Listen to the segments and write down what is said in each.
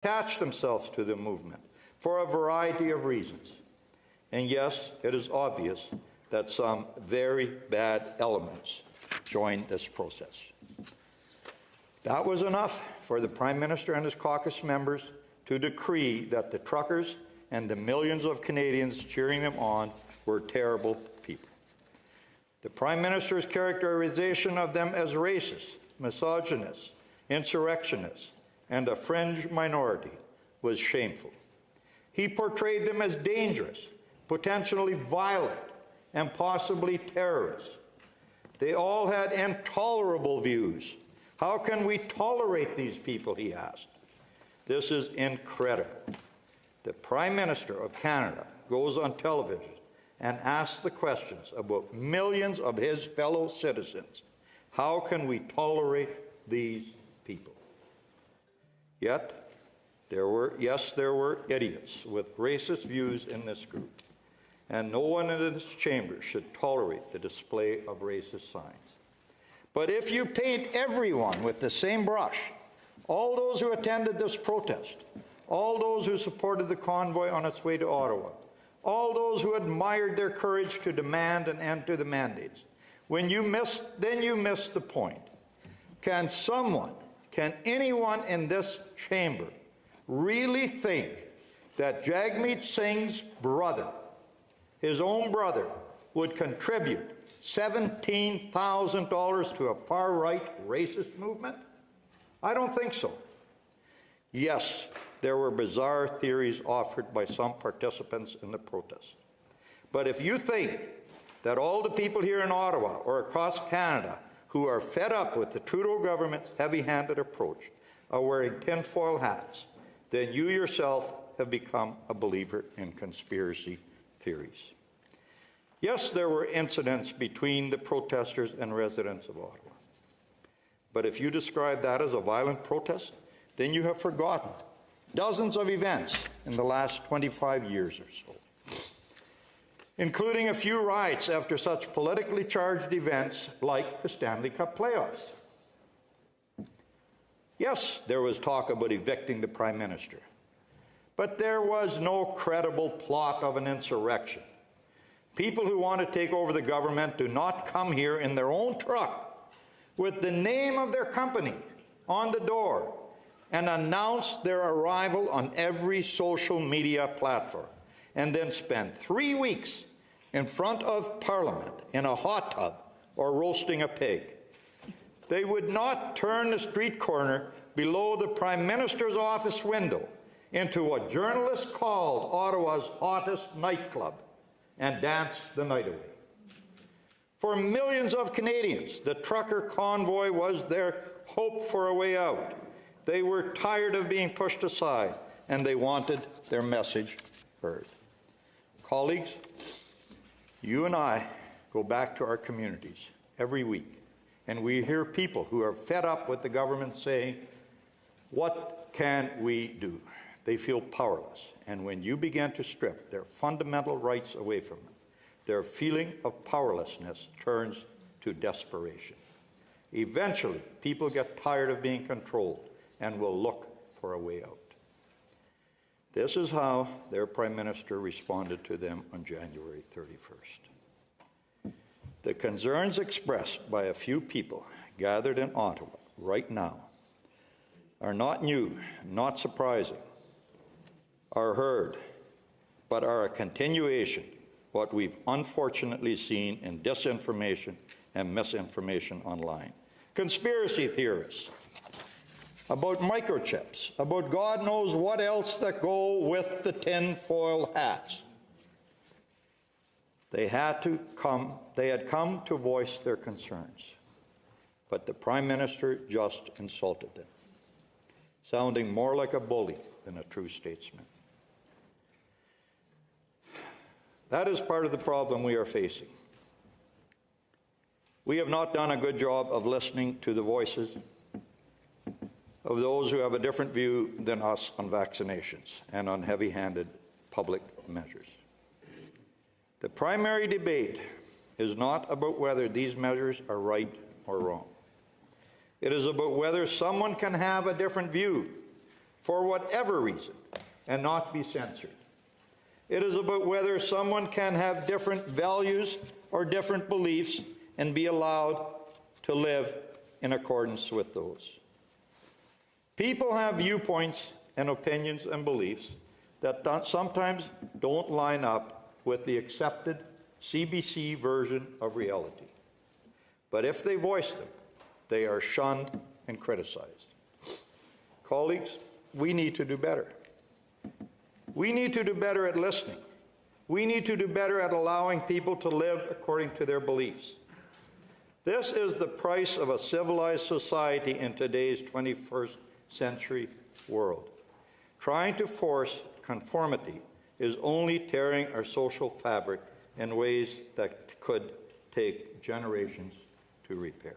attach themselves to the movement for a variety of reasons. And yes, it is obvious that some very bad elements joined this process. That was enough for the Prime Minister and his caucus members to decree that the truckers and the millions of Canadians cheering them on were terrible people. The Prime Minister's characterization of them as racist, misogynist, insurrectionists, and a fringe minority was shameful. He portrayed them as dangerous, potentially violent, and possibly terrorists. They all had intolerable views. How can we tolerate these people, he asked. This is incredible. The Prime Minister of Canada goes on television and asks the questions about millions of his fellow citizens. How can we tolerate these people? Yet, there were idiots with racist views in this group, and no one in this chamber should tolerate the display of racist signs. But if you paint everyone with the same brush, all those who attended this protest, all those who supported the convoy on its way to Ottawa, all those who admired their courage to demand an end to the mandates, then you miss the point. Can anyone in this chamber really think that Jagmeet Singh's brother, his own brother, would contribute $17,000 to a far-right racist movement? I don't think so. Yes, there were bizarre theories offered by some participants in the protest. But if you think that all the people here in Ottawa or across Canada who are fed up with the Trudeau government's heavy-handed approach are wearing tinfoil hats, then you yourself have become a believer in conspiracy theories. Yes, there were incidents between the protesters and residents of Ottawa. But if you describe that as a violent protest, then you have forgotten dozens of events in the last 25 years or so, including a few riots after such politically charged events like the Stanley Cup playoffs. Yes, there was talk about evicting the Prime Minister, but there was no credible plot of an insurrection. People who want to take over the government do not come here in their own truck with the name of their company on the door and announce their arrival on every social media platform and then spend 3 weeks in front of Parliament in a hot tub or roasting a pig. They would not turn the street corner below the Prime Minister's office window into what journalists called Ottawa's hottest nightclub and dance the night away. For millions of Canadians, the trucker convoy was their hope for a way out. They were tired of being pushed aside, and they wanted their message heard. Colleagues, you and I go back to our communities every week, and we hear people who are fed up with the government saying, "What can we do?" They feel powerless, and when you begin to strip their fundamental rights away from them, their feeling of powerlessness turns to desperation. Eventually, people get tired of being controlled and will look for a way out. This is how their Prime Minister responded to them on January 31st. The concerns expressed by a few people gathered in Ottawa right now are not new, not surprising, are heard, but are a continuation of what we've unfortunately seen in disinformation and misinformation online. Conspiracy theorists about microchips, about God knows what else that go with the tinfoil hats. They had come to voice their concerns, but the Prime Minister just insulted them, sounding more like a bully than a true statesman. That is part of the problem we are facing. We have not done a good job of listening to the voices of those who have a different view than us on vaccinations and on heavy-handed public measures. The primary debate is not about whether these measures are right or wrong. It is about whether someone can have a different view for whatever reason, and not be censored. It is about whether someone can have different values or different beliefs and be allowed to live in accordance with those. People have viewpoints and opinions and beliefs that sometimes don't line up with the accepted CBC version of reality. But if they voice them, they are shunned and criticized. Colleagues, we need to do better. We need to do better at listening. We need to do better at allowing people to live according to their beliefs. This is the price of a civilized society in today's 21st century world. Trying to force conformity is only tearing our social fabric in ways that could take generations to repair.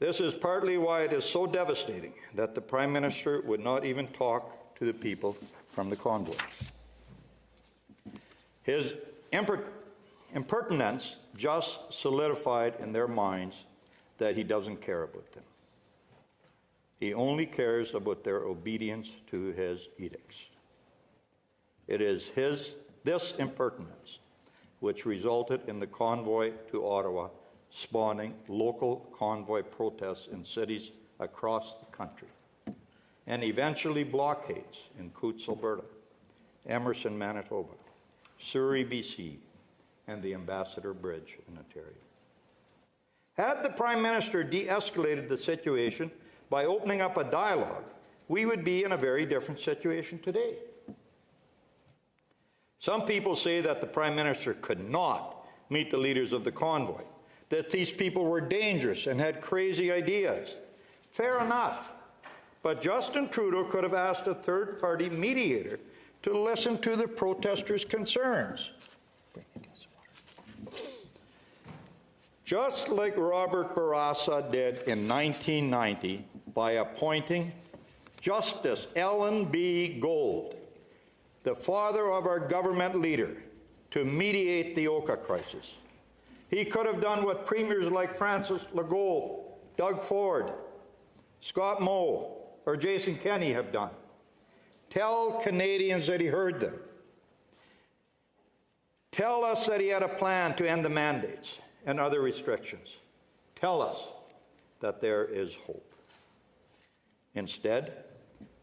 This is partly why it is so devastating that the Prime Minister would not even talk to the people from the convoy. His impertinence just solidified in their minds that he doesn't care about them. He only cares about their obedience to his edicts. It is this impertinence which resulted in the convoy to Ottawa, spawning local convoy protests in cities across the country, and eventually blockades in Coutts, Alberta, Emerson, Manitoba, Surrey, BC, and the Ambassador Bridge in Ontario. Had the Prime Minister de-escalated the situation by opening up a dialogue, we would be in a very different situation today. Some people say that the Prime Minister could not meet the leaders of the convoy, that these people were dangerous and had crazy ideas. Fair enough. But Justin Trudeau could have asked a third-party mediator to listen to the protesters' concerns. Just like Robert Bourassa did in 1990 by appointing Justice Ellen B. Gold, the father of our government leader, to mediate the Oka crisis. He could have done what premiers like Francis Legault, Doug Ford, Scott Moe, or Jason Kenney have done. Tell Canadians that he heard them. Tell us that he had a plan to end the mandates and other restrictions. Tell us that there is hope. Instead,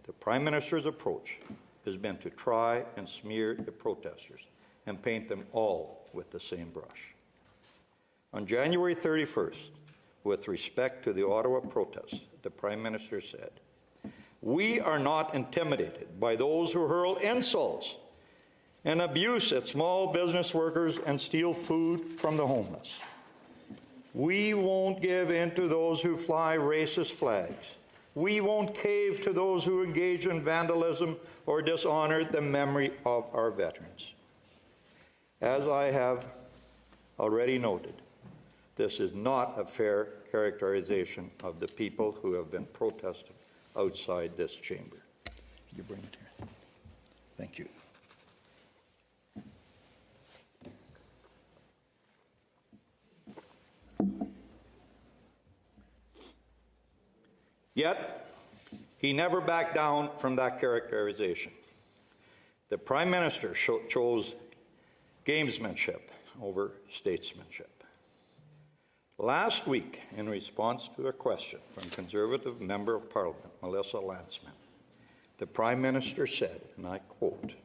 the Prime Minister's approach has been to try and smear the protesters and paint them all with the same brush. On January 31st, with respect to the Ottawa protests, the Prime Minister said, "We are not intimidated by those who hurl insults and abuse at small business workers and steal food from the homeless. We won't give in to those who fly racist flags. We won't cave to those who engage in vandalism or dishonor the memory of our veterans." As I have already noted, this is not a fair characterization of the people who have been protesting outside this chamber. You bring it here. Thank you. Yet, he never backed down from that characterization. The Prime Minister chose gamesmanship over statesmanship. Last week, in response to a question from Conservative Member of Parliament, Melissa Lantsman, the Prime Minister said, and I quote,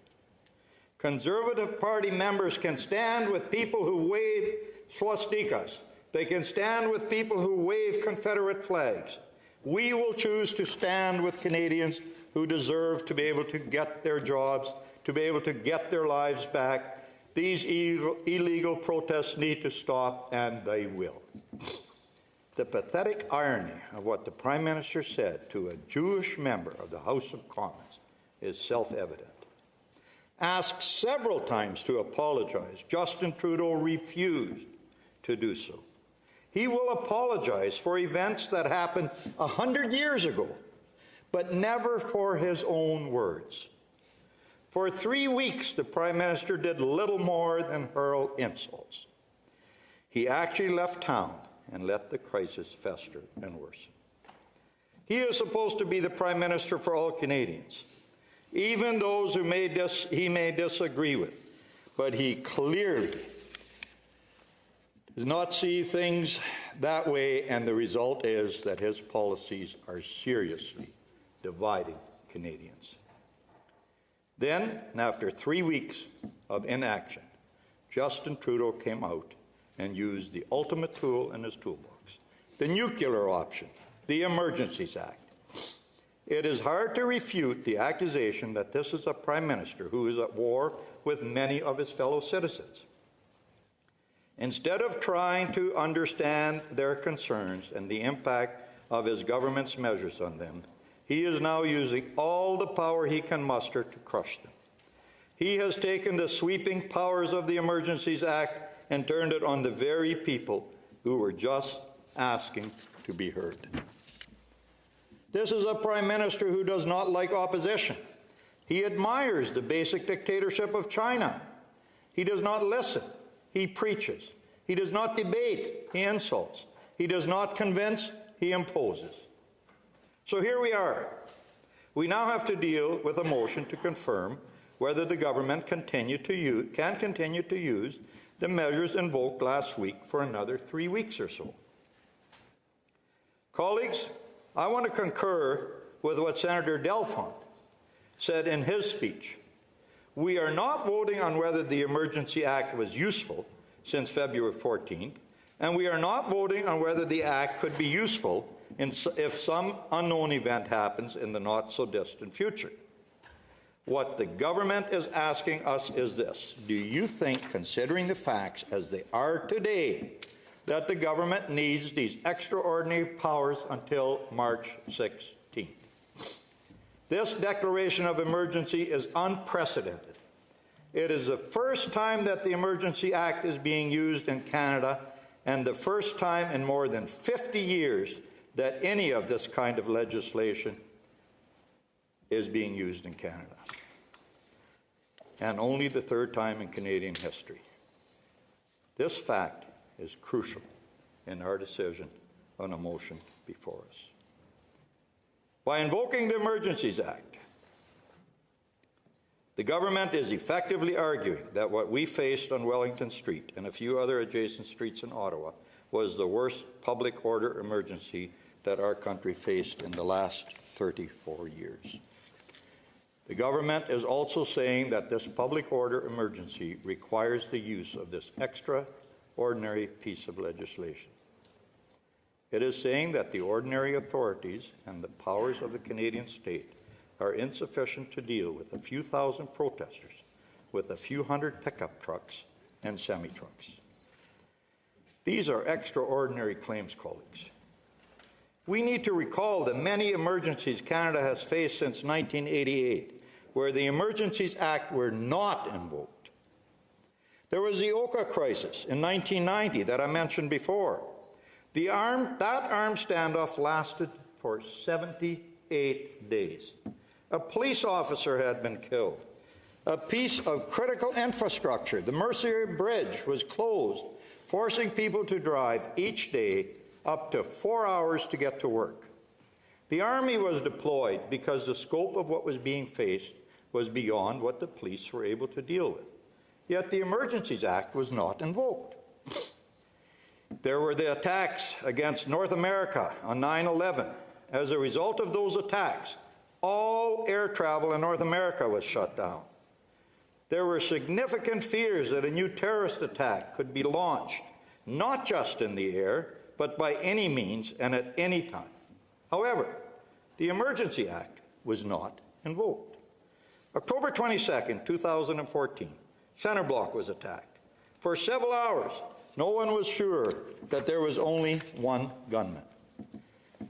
"Conservative Party members can stand with people who wave swastikas. They can stand with people who wave Confederate flags. We will choose to stand with Canadians who deserve to be able to get their jobs, to be able to get their lives back. These illegal protests need to stop, and they will." The pathetic irony of what the Prime Minister said to a Jewish member of the House of Commons is self-evident. Asked several times to apologize, Justin Trudeau refused to do so. He will apologize for events that happened 100 years ago, but never for his own words. For 3 weeks, the Prime Minister did little more than hurl insults. He actually left town and let the crisis fester and worsen. He is supposed to be the Prime Minister for all Canadians, even those who he may disagree with. But he clearly does not see things that way, and the result is that his policies are seriously dividing Canadians. Then, after 3 weeks of inaction, Justin Trudeau came out and used the ultimate tool in his toolbox, the nuclear option, the Emergencies Act. It is hard to refute the accusation that this is a Prime Minister who is at war with many of his fellow citizens. Instead of trying to understand their concerns and the impact of his government's measures on them, he is now using all the power he can muster to crush them. He has taken the sweeping powers of the Emergencies Act and turned it on the very people who were just asking to be heard. This is a Prime Minister who does not like opposition. He admires the basic dictatorship of China. He does not listen. He preaches. He does not debate. He insults. He does not convince. He imposes. So here we are. We now have to deal with a motion to confirm whether the government can continue to use the measures invoked last week for another 3 weeks or so. Colleagues, I want to concur with what Senator Delfont said in his speech. We are not voting on whether the Emergency Act was useful since February 14th, and we are not voting on whether the Act could be useful if some unknown event happens in the not-so-distant future. What the government is asking us is this: do you think, considering the facts as they are today, that the government needs these extraordinary powers until March 16th? This declaration of emergency is unprecedented. It is the first time that the Emergency Act is being used in Canada, and the first time in more than 50 years that any of this kind of legislation is being used in Canada, and only the third time in Canadian history. This fact is crucial in our decision on a motion before us. By invoking the Emergencies Act, the government is effectively arguing that what we faced on Wellington Street and a few other adjacent streets in Ottawa was the worst public order emergency that our country faced in the last 34 years. The government is also saying that this public order emergency requires the use of this extraordinary piece of legislation. It is saying that the ordinary authorities and the powers of the Canadian state are insufficient to deal with a few thousand protesters, with a few hundred pickup trucks and semi-trucks. These are extraordinary claims, colleagues. We need to recall the many emergencies Canada has faced since 1988, where the Emergencies Act were not invoked. There was the Oka crisis in 1990 that I mentioned before. That armed standoff lasted for 78 days. A police officer had been killed. A piece of critical infrastructure, the Mercier Bridge, was closed, forcing people to drive each day up to 4 hours to get to work. The Army was deployed because the scope of what was being faced was beyond what the police were able to deal with. Yet the Emergencies Act was not invoked. There were the attacks against North America on 9/11. As a result of those attacks, all air travel in North America was shut down. There were significant fears that a new terrorist attack could be launched, not just in the air, but by any means and at any time. However, the Emergency Act was not invoked. October 22nd, 2014, Centre Block was attacked. For several hours, no one was sure that there was only one gunman.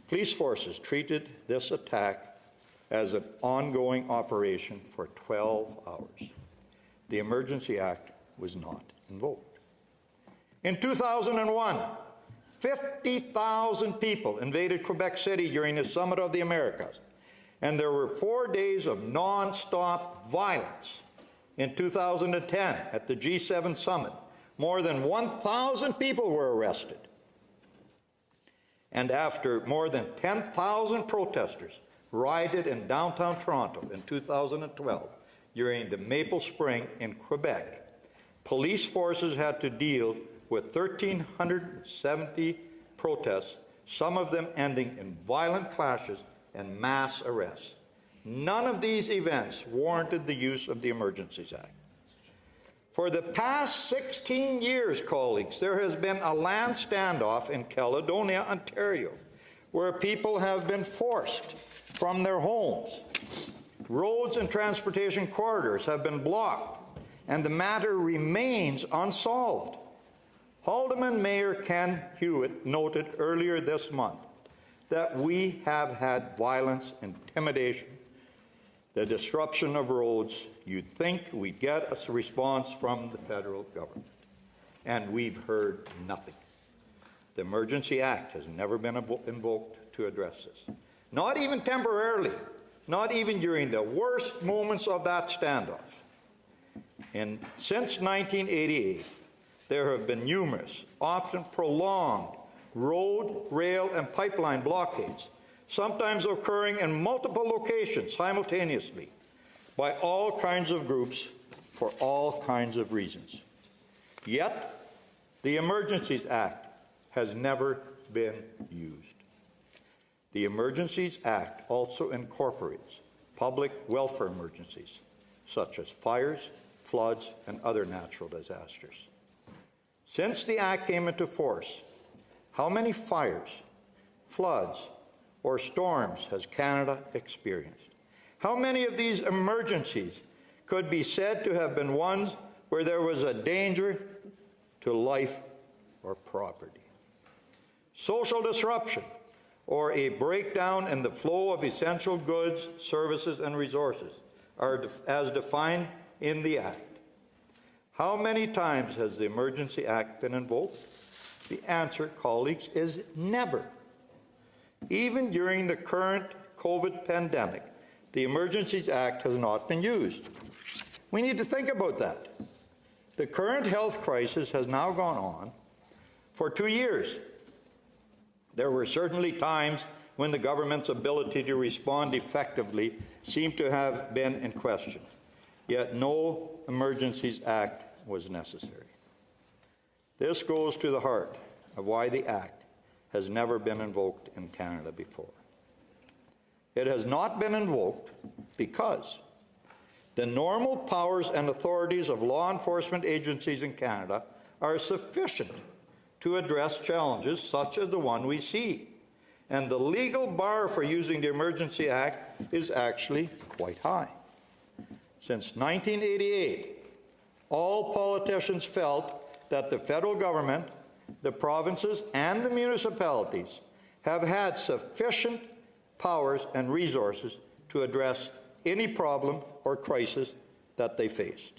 Police forces treated this attack as an ongoing operation for 12 hours. The Emergency Act was not invoked. In 2001, 50,000 people invaded Quebec City during the Summit of the Americas, and there were 4 days of non-stop violence. In 2010, at the G7 Summit, more than 1,000 people were arrested. And after more than 10,000 protesters rioted in downtown Toronto in 2012 during the Maple Spring in Quebec, police forces had to deal with 1,370 protests, some of them ending in violent clashes and mass arrests. None of these events warranted the use of the Emergencies Act. For the past 16 years, colleagues, there has been a land standoff in Caledonia, Ontario, where people have been forced from their homes. Roads and transportation corridors have been blocked, and the matter remains unsolved. Haldeman Mayor Ken Hewitt noted earlier this month that we have had violence, intimidation, the disruption of roads. You'd think we'd get a response from the federal government, and we've heard nothing. The Emergency Act has never been invoked to address this. Not even temporarily, not even during the worst moments of that standoff. And since 1988, there have been numerous, often prolonged, road, rail, and pipeline blockades, sometimes occurring in multiple locations simultaneously, by all kinds of groups for all kinds of reasons. Yet, the Emergencies Act has never been used. The Emergencies Act also incorporates public welfare emergencies, such as fires, floods, and other natural disasters. Since the Act came into force, how many fires, floods, or storms has Canada experienced? How many of these emergencies could be said to have been ones where there was a danger to life or property? Social disruption, or a breakdown in the flow of essential goods, services, and resources, are as defined in the Act. How many times has the Emergency Act been invoked? The answer, colleagues, is never. Even during the current COVID pandemic, the Emergencies Act has not been used. We need to think about that. The current health crisis has now gone on for 2 years. There were certainly times when the government's ability to respond effectively seemed to have been in question, yet no Emergencies Act was necessary. This goes to the heart of why the Act has never been invoked in Canada before. It has not been invoked because the normal powers and authorities of law enforcement agencies in Canada are sufficient to address challenges such as the one we see. And the legal bar for using the Emergency Act is actually quite high. Since 1988, all politicians felt that the federal government, the provinces, and the municipalities have had sufficient powers and resources to address any problem or crisis that they faced.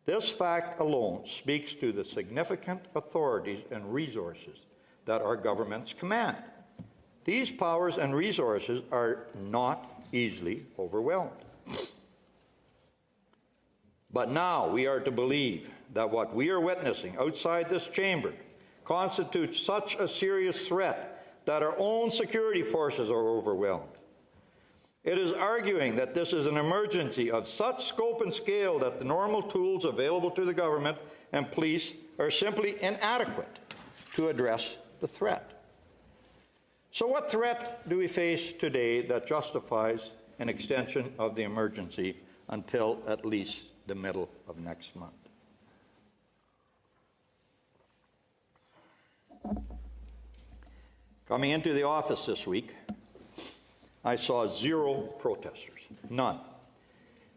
This fact alone speaks to the significant authorities and resources that our governments command. These powers and resources are not easily overwhelmed. But now we are to believe that what we are witnessing outside this chamber constitutes such a serious threat that our own security forces are overwhelmed. It is arguing that this is an emergency of such scope and scale that the normal tools available to the government and police are simply inadequate to address the threat. So what threat do we face today that justifies an extension of the emergency until at least the middle of next month? Coming into the office this week, I saw 0 protesters, none.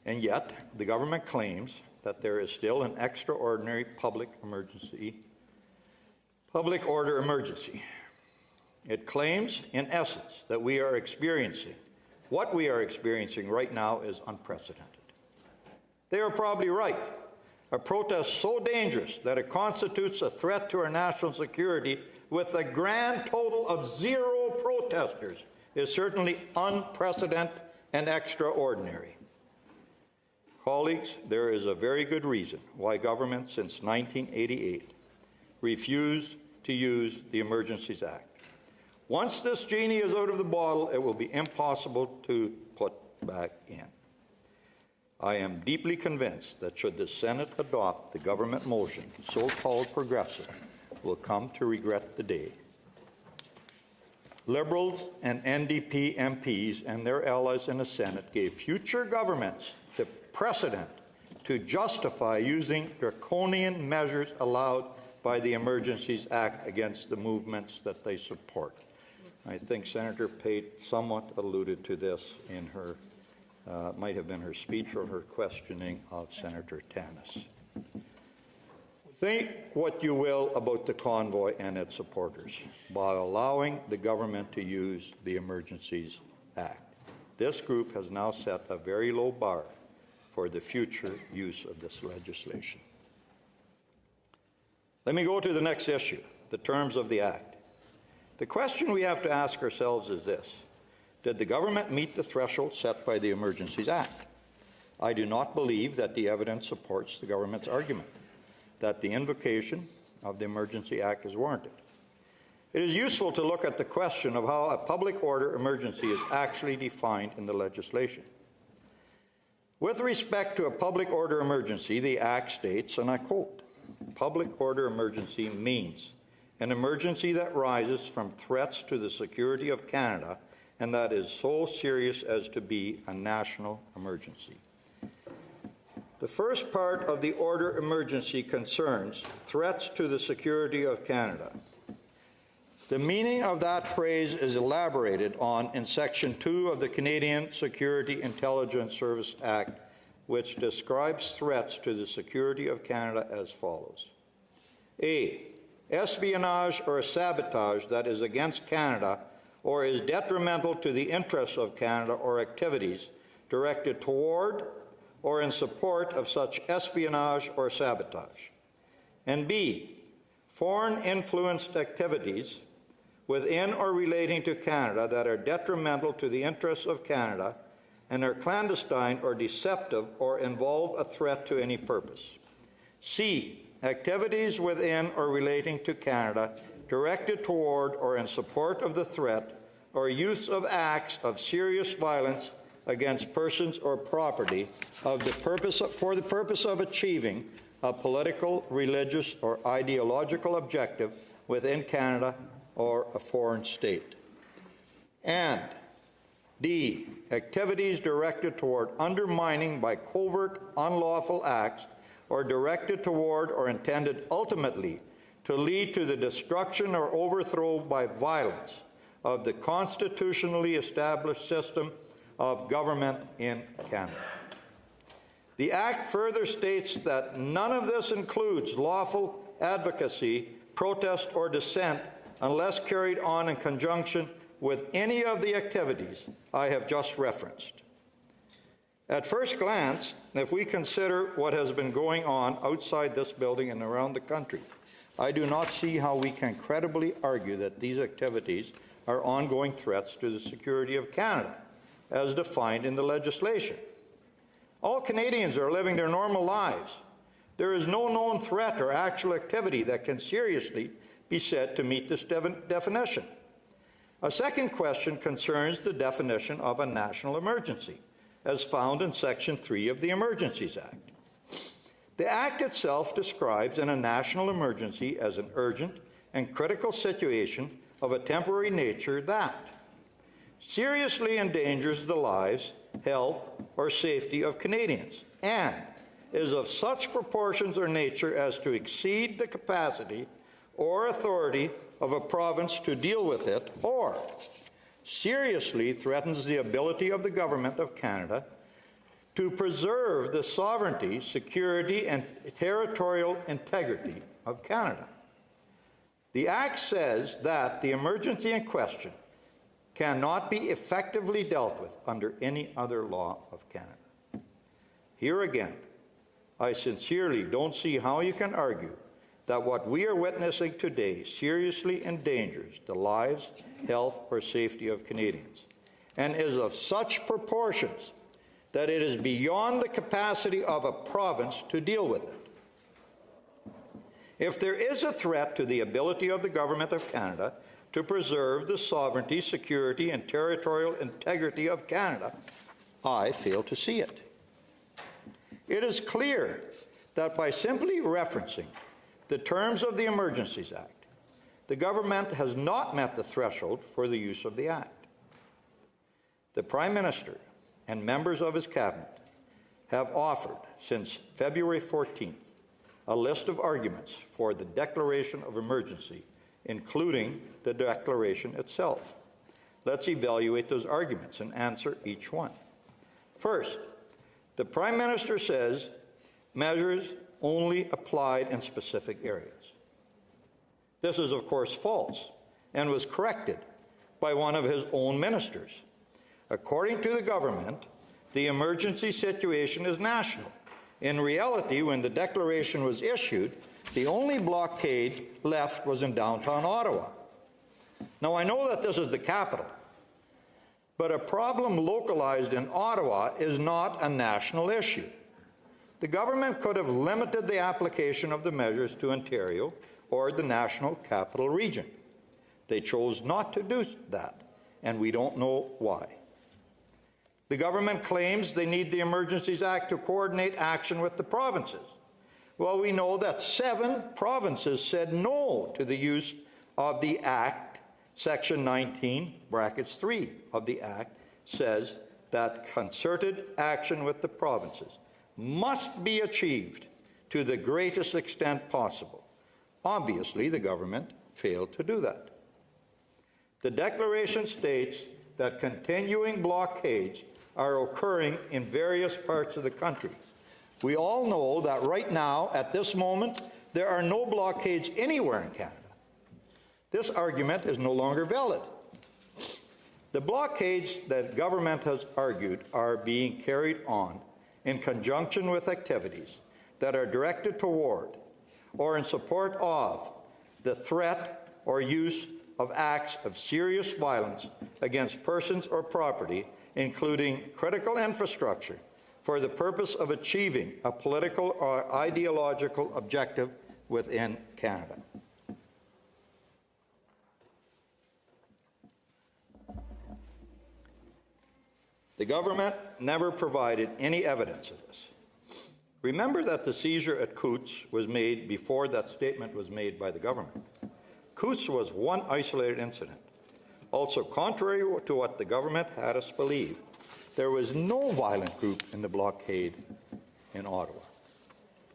And yet, the government claims that there is still an extraordinary public order emergency. It claims, in essence, that what we are experiencing right now is unprecedented. They are probably right. A protest so dangerous that it constitutes a threat to our national security with a grand total of 0 protesters is certainly unprecedented and extraordinary. Colleagues, there is a very good reason why governments since 1988 refused to use the Emergencies Act. Once this genie is out of the bottle, it will be impossible to put back in. I am deeply convinced that should the Senate adopt the government motion, so-called progressive will come to regret the day. Liberals and NDP MPs and their allies in the Senate gave future governments the precedent to justify using draconian measures allowed by the Emergencies Act against the movements that they support. I think Senator Pate somewhat alluded to this in her, might have been her speech or her questioning of Senator Tanis. Think what you will about the convoy and its supporters by allowing the government to use the Emergencies Act. This group has now set a very low bar for the future use of this legislation. Let me go to the next issue, the terms of the Act. The question we have to ask ourselves is this: did the government meet the threshold set by the Emergencies Act? I do not believe that the evidence supports the government's argument that the invocation of the Emergency Act is warranted. It is useful to look at the question of how a public order emergency is actually defined in the legislation. With respect to a public order emergency, the Act states, and I quote, "Public order emergency means an emergency that rises from threats to the security of Canada and that is so serious as to be a national emergency." The first part of the order emergency concerns threats to the security of Canada. The meaning of that phrase is elaborated on in Section 2 of the Canadian Security Intelligence Service Act, which describes threats to the security of Canada as follows. A. Espionage or sabotage that is against Canada or is detrimental to the interests of Canada or activities directed toward or in support of such espionage or sabotage. And B, foreign influenced activities within or relating to Canada that are detrimental to the interests of Canada and are clandestine or deceptive or involve a threat to any purpose. C, activities within or relating to Canada directed toward or in support of the threat or use of acts of serious violence against persons or property for the purpose of achieving a political, religious, or ideological objective within Canada or a foreign state. And D, activities directed toward undermining by covert, unlawful acts or directed toward or intended ultimately to lead to the destruction or overthrow by violence of the constitutionally established system of government in Canada. The Act further states that none of this includes lawful advocacy, protest, or dissent unless carried on in conjunction with any of the activities I have just referenced. At first glance, if we consider what has been going on outside this building and around the country, I do not see how we can credibly argue that these activities are ongoing threats to the security of Canada, as defined in the legislation. All Canadians are living their normal lives. There is no known threat or actual activity that can seriously be said to meet this definition. A second question concerns the definition of a national emergency, as found in Section 3 of the Emergencies Act. The Act itself describes a national emergency as an urgent and critical situation of a temporary nature that seriously endangers the lives, health, or safety of Canadians, and is of such proportions or nature as to exceed the capacity or authority of a province to deal with it, or seriously threatens the ability of the Government of Canada to preserve the sovereignty, security, and territorial integrity of Canada. The Act says that the emergency in question cannot be effectively dealt with under any other law of Canada. Here again, I sincerely don't see how you can argue that what we are witnessing today seriously endangers the lives, health, or safety of Canadians, and is of such proportions that it is beyond the capacity of a province to deal with it. If there is a threat to the ability of the Government of Canada to preserve the sovereignty, security, and territorial integrity of Canada, I fail to see it. It is clear that by simply referencing the terms of the Emergencies Act, the government has not met the threshold for the use of the Act. The Prime Minister and members of his cabinet have offered, since February 14th, a list of arguments for the declaration of emergency, including the declaration itself. Let's evaluate those arguments and answer each one. First, the Prime Minister says measures only applied in specific areas. This is, of course, false and was corrected by one of his own ministers. According to the government, the emergency situation is national. In reality, when the declaration was issued, the only blockade left was in downtown Ottawa. Now, I know that this is the capital, but a problem localized in Ottawa is not a national issue. The government could have limited the application of the measures to Ontario or the National Capital Region. They chose not to do that, and we don't know why. The government claims they need the Emergencies Act to coordinate action with the provinces. Well, we know that 7 provinces said no to the use of the Act. Section 19, brackets 3 of the Act says that concerted action with the provinces must be achieved to the greatest extent possible. Obviously, the government failed to do that. The declaration states that continuing blockades are occurring in various parts of the country. We all know that right now, at this moment, there are no blockades anywhere in Canada. This argument is no longer valid. The blockades that government has argued are being carried on in conjunction with activities that are directed toward or in support of the threat or use of acts of serious violence against persons or property, including critical infrastructure, for the purpose of achieving a political or ideological objective within Canada. The government never provided any evidence of this. Remember that the seizure at Coutts was made before that statement was made by the government. Coutts was one isolated incident. Also, contrary to what the government had us believe, there was no violent group in the blockade in Ottawa.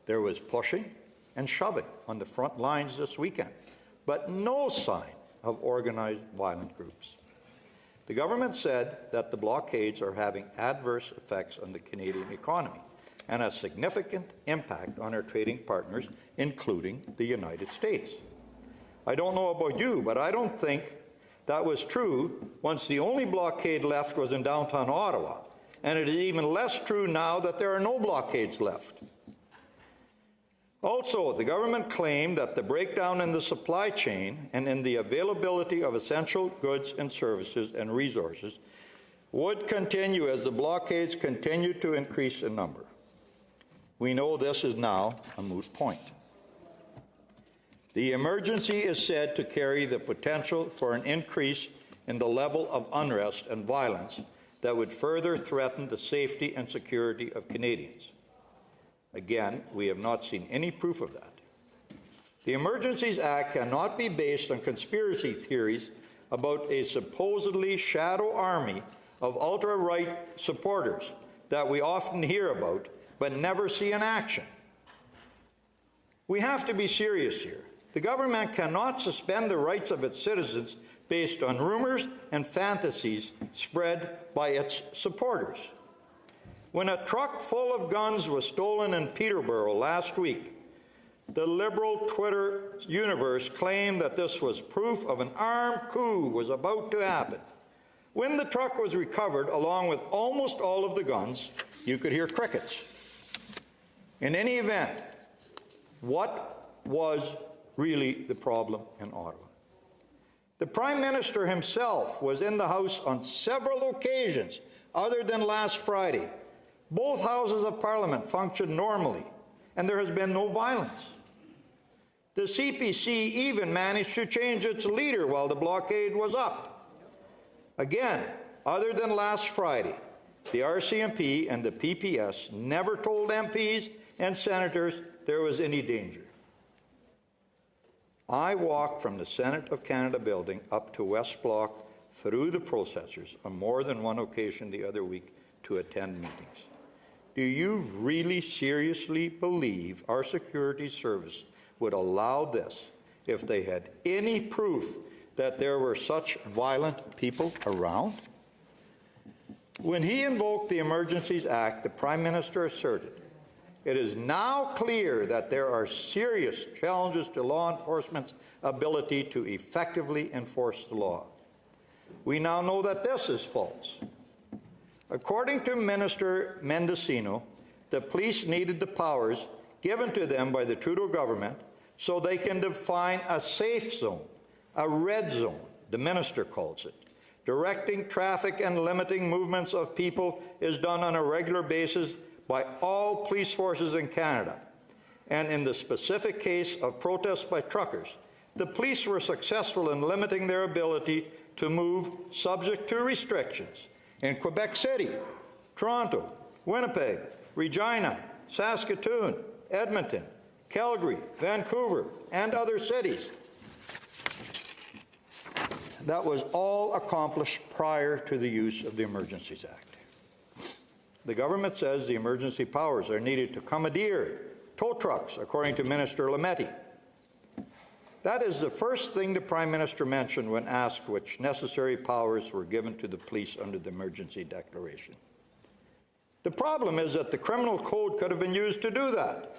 There was pushing and shoving on the front lines this weekend, but no sign of organized violent groups. The government said that the blockades are having adverse effects on the Canadian economy and a significant impact on our trading partners, including the United States. I don't know about you, but I don't think that was true once the only blockade left was in downtown Ottawa, and it is even less true now that there are no blockades left. Also, the government claimed that the breakdown in the supply chain and in the availability of essential goods and services and resources would continue as the blockades continue to increase in number. We know this is now a moot point. The emergency is said to carry the potential for an increase in the level of unrest and violence that would further threaten the safety and security of Canadians. Again, we have not seen any proof of that. The Emergencies Act cannot be based on conspiracy theories about a supposedly shadow army of ultra-right supporters that we often hear about but never see in action. We have to be serious here. The government cannot suspend the rights of its citizens based on rumors and fantasies spread by its supporters. When a truck full of guns was stolen in Peterborough last week, the Liberal Twitter universe claimed that this was proof of an armed coup was about to happen. When the truck was recovered, along with almost all of the guns, you could hear crickets. In any event, what was really the problem in Ottawa? The Prime Minister himself was in the House on several occasions other than last Friday. Both houses of Parliament functioned normally, and there has been no violence. The CPC even managed to change its leader while the blockade was up. Again, other than last Friday, the RCMP and the PPS never told MPs and senators there was any danger. I walked from the Senate of Canada building up to West Block through the processors on more than one occasion the other week to attend meetings. Do you really seriously believe our security service would allow this if they had any proof that there were such violent people around? When he invoked the Emergencies Act, the Prime Minister asserted, "It is now clear that there are serious challenges to law enforcement's ability to effectively enforce the law." We now know that this is false. According to Minister Mendocino, the police needed the powers given to them by the Trudeau government so they can define a safe zone, a red zone, the minister calls it. Directing traffic and limiting movements of people is done on a regular basis by all police forces in Canada. And in the specific case of protests by truckers, the police were successful in limiting their ability to move subject to restrictions in Quebec City, Toronto, Winnipeg, Regina, Saskatoon, Edmonton, Calgary, Vancouver, and other cities. That was all accomplished prior to the use of the Emergencies Act. The government says the emergency powers are needed to commandeer tow trucks, according to Minister Lametti. That is the first thing the Prime Minister mentioned when asked which necessary powers were given to the police under the emergency declaration. The problem is that the criminal code could have been used to do that.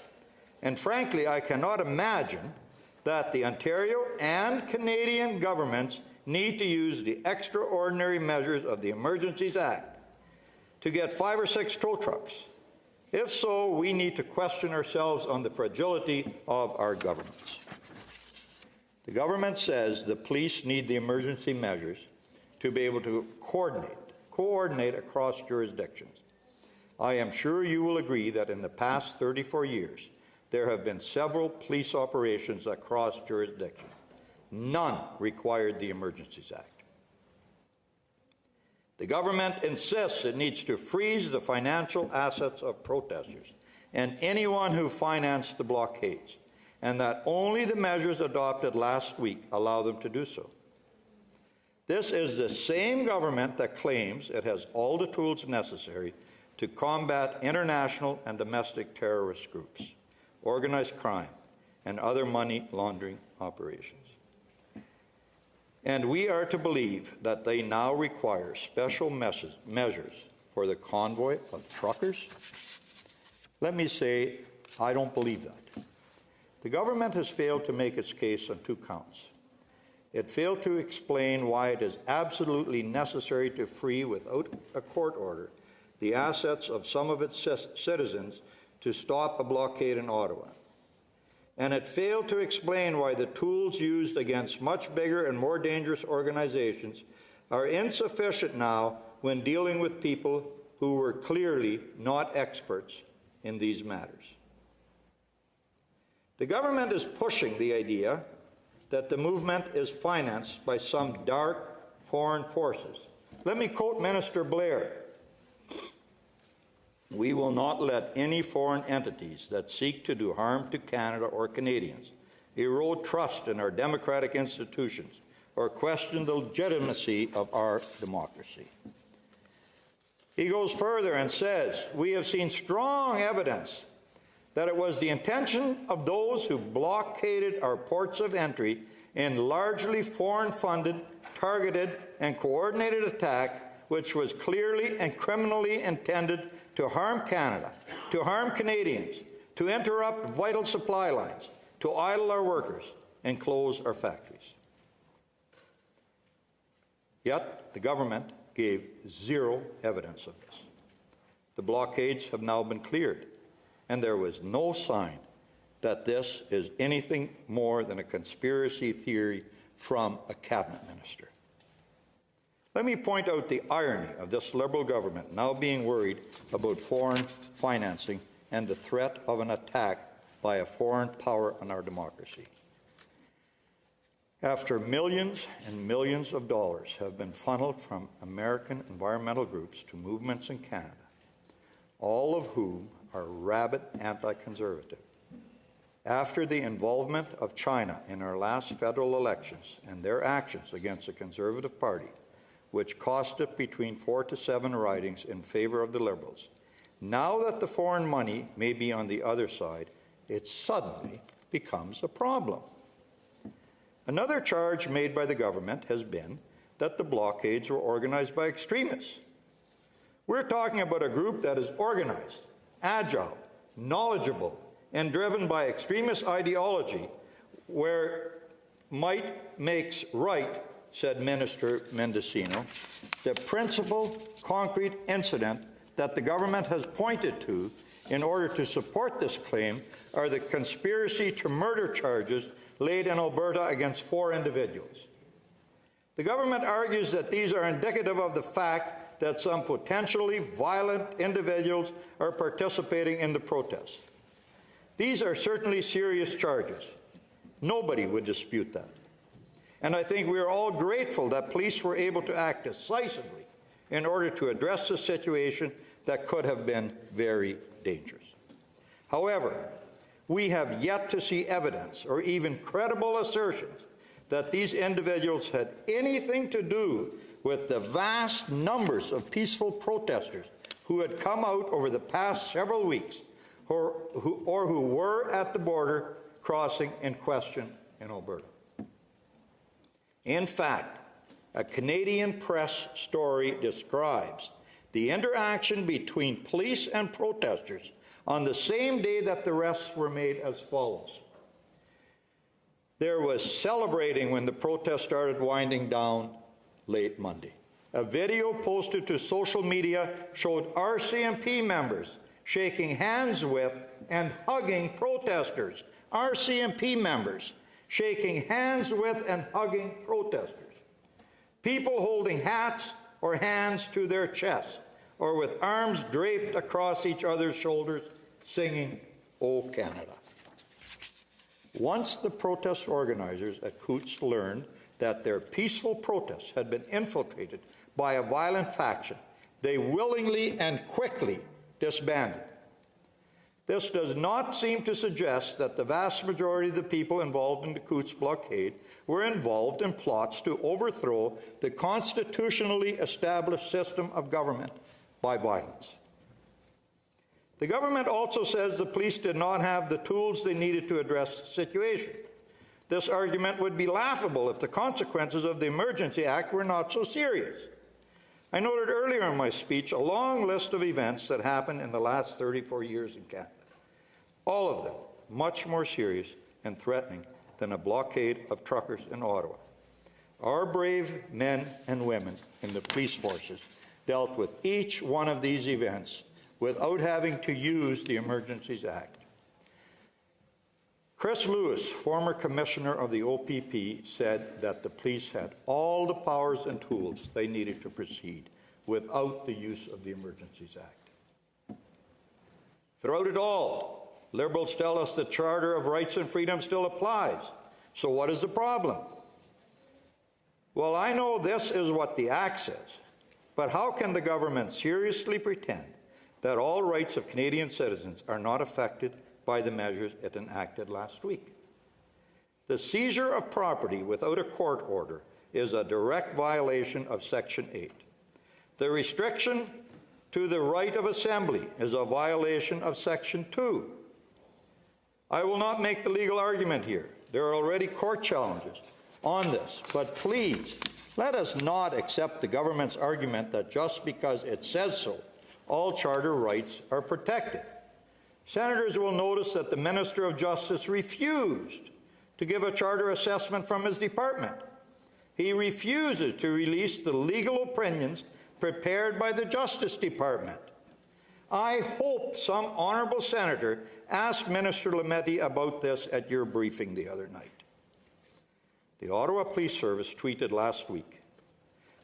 And frankly, I cannot imagine that the Ontario and Canadian governments need to use the extraordinary measures of the Emergencies Act to get 5 or 6 tow trucks. If so, we need to question ourselves on the fragility of our governments. The government says the police need the emergency measures to be able to coordinate across jurisdictions. I am sure you will agree that in the past 34 years, there have been several police operations across jurisdictions. None required the Emergencies Act. The government insists it needs to freeze the financial assets of protesters and anyone who financed the blockades, and that only the measures adopted last week allow them to do so. This is the same government that claims it has all the tools necessary to combat international and domestic terrorist groups, organized crime, and other money laundering operations. And we are to believe that they now require special measures for the convoy of truckers? Let me say, I don't believe that. The government has failed to make its case on 2 counts. It failed to explain why it is absolutely necessary to free, without a court order, the assets of some of its citizens to stop a blockade in Ottawa. And it failed to explain why the tools used against much bigger and more dangerous organizations are insufficient now when dealing with people who were clearly not experts in these matters. The government is pushing the idea that the movement is financed by some dark foreign forces. Let me quote Minister Blair. "We will not let any foreign entities that seek to do harm to Canada or Canadians erode trust in our democratic institutions or question the legitimacy of our democracy." He goes further and says, "We have seen strong evidence that it was the intention of those who blockaded our ports of entry in largely foreign-funded, targeted, and coordinated attack, which was clearly and criminally intended to harm Canada, to harm Canadians, to interrupt vital supply lines, to idle our workers, and close our factories." Yet the government gave zero evidence of this. The blockades have now been cleared, and there was no sign that this is anything more than a conspiracy theory from a cabinet minister. Let me point out the irony of this Liberal government now being worried about foreign financing and the threat of an attack by a foreign power on our democracy. After millions and millions of dollars have been funneled from American environmental groups to movements in Canada, all of whom are rabid anti-conservative, after the involvement of China in our last federal elections and their actions against the Conservative Party, which cost it between 4 to 7 ridings in favor of the Liberals, now that the foreign money may be on the other side, it suddenly becomes a problem. Another charge made by the government has been that the blockades were organized by extremists. We're talking about a group that is organized, agile, knowledgeable, and driven by extremist ideology, where might makes right, said Minister Mendocino. The principal concrete incident that the government has pointed to in order to support this claim are the conspiracy to murder charges laid in Alberta against 4 individuals. The government argues that these are indicative of the fact that some potentially violent individuals are participating in the protests. These are certainly serious charges. Nobody would dispute that. And I think we are all grateful that police were able to act decisively in order to address the situation that could have been very dangerous. However, we have yet to see evidence or even credible assertions that these individuals had anything to do with the vast numbers of peaceful protesters who had come out over the past several weeks or who were at the border crossing in question in Alberta. In fact, a Canadian press story describes the interaction between police and protesters on the same day that the arrests were made as follows. There was celebrating when the protest started winding down late Monday. A video posted to social media showed RCMP members shaking hands with and hugging protesters. RCMP members shaking hands with and hugging protesters. People holding hats or hands to their chests, or with arms draped across each other's shoulders, singing, "O Canada." Once the protest organizers at Coutts learned that their peaceful protests had been infiltrated by a violent faction, they willingly and quickly disbanded. This does not seem to suggest that the vast majority of the people involved in the Coutts blockade were involved in plots to overthrow the constitutionally established system of government by violence. The government also says the police did not have the tools they needed to address the situation. This argument would be laughable if the consequences of the Emergency Act were not so serious. I noted earlier in my speech a long list of events that happened in the last 34 years in Canada, all of them much more serious and threatening than a blockade of truckers in Ottawa. Our brave men and women in the police forces dealt with each one of these events without having to use the Emergencies Act. Chris Lewis, former commissioner of the OPP, said that the police had all the powers and tools they needed to proceed without the use of the Emergencies Act. Throughout it all, Liberals tell us the Charter of Rights and Freedom still applies. So what is the problem? Well, I know this is what the Act says, but how can the government seriously pretend that all rights of Canadian citizens are not affected by the measures it enacted last week? The seizure of property without a court order is a direct violation of Section 8. The restriction to the right of assembly is a violation of Section 2. I will not make the legal argument here. There are already court challenges on this, but please, let us not accept the government's argument that just because it says so, all charter rights are protected. Senators will notice that the Minister of Justice refused to give a charter assessment from his department. He refuses to release the legal opinions prepared by the Justice Department. I hope some honourable senator asked Minister Lametti about this at your briefing the other night. The Ottawa Police Service tweeted last week,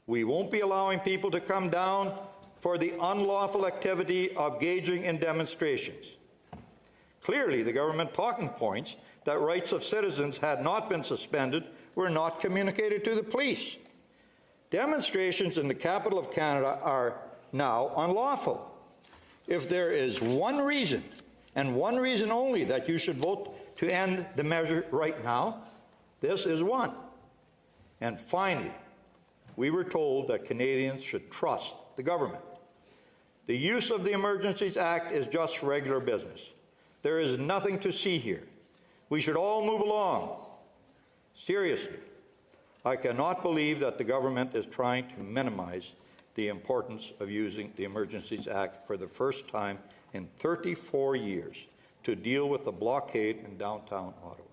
"We won't be allowing people to come down for the unlawful activity of gauging in demonstrations." Clearly, the government talking points that rights of citizens had not been suspended were not communicated to the police. Demonstrations in the capital of Canada are now unlawful. If there is one reason, and one reason only, that you should vote to end the measure right now, this is one. And finally, we were told that Canadians should trust the government. The use of the Emergencies Act is just regular business. There is nothing to see here. We should all move along. Seriously, I cannot believe that the government is trying to minimize the importance of using the Emergencies Act for the first time in 34 years to deal with the blockade in downtown Ottawa.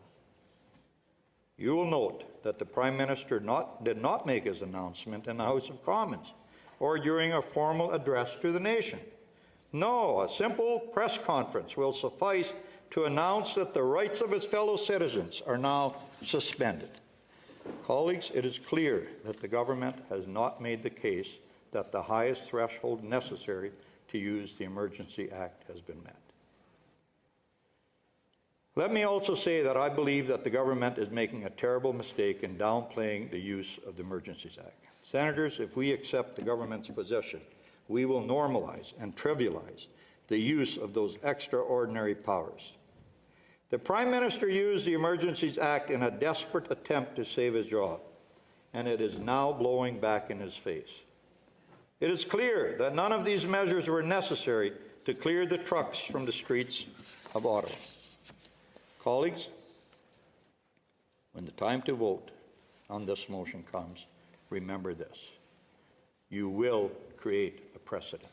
You will note that the Prime Minister did not make his announcement in the House of Commons or during a formal address to the nation. No, a simple press conference will suffice to announce that the rights of his fellow citizens are now suspended. Colleagues, it is clear that the government has not made the case that the highest threshold necessary to use the Emergency Act has been met. Let me also say that I believe that the government is making a terrible mistake in downplaying the use of the Emergencies Act. Senators, if we accept the government's position, we will normalize and trivialize the use of those extraordinary powers. The Prime Minister used the Emergencies Act in a desperate attempt to save his job, and it is now blowing back in his face. It is clear that none of these measures were necessary to clear the trucks from the streets of Ottawa. Colleagues, when the time to vote on this motion comes, remember this. You will create a precedent.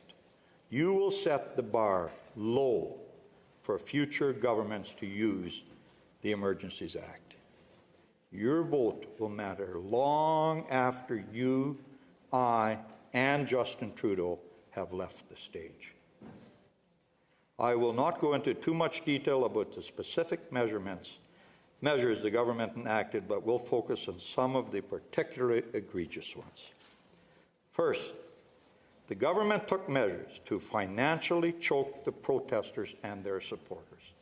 You will set the bar low for future governments to use the Emergencies Act. Your vote will matter long after you, I, and Justin Trudeau have left the stage. I will not go into too much detail about the specific measures the government enacted, but will focus on some of the particularly egregious ones. First, the government took measures to financially choke the protesters and their supporters.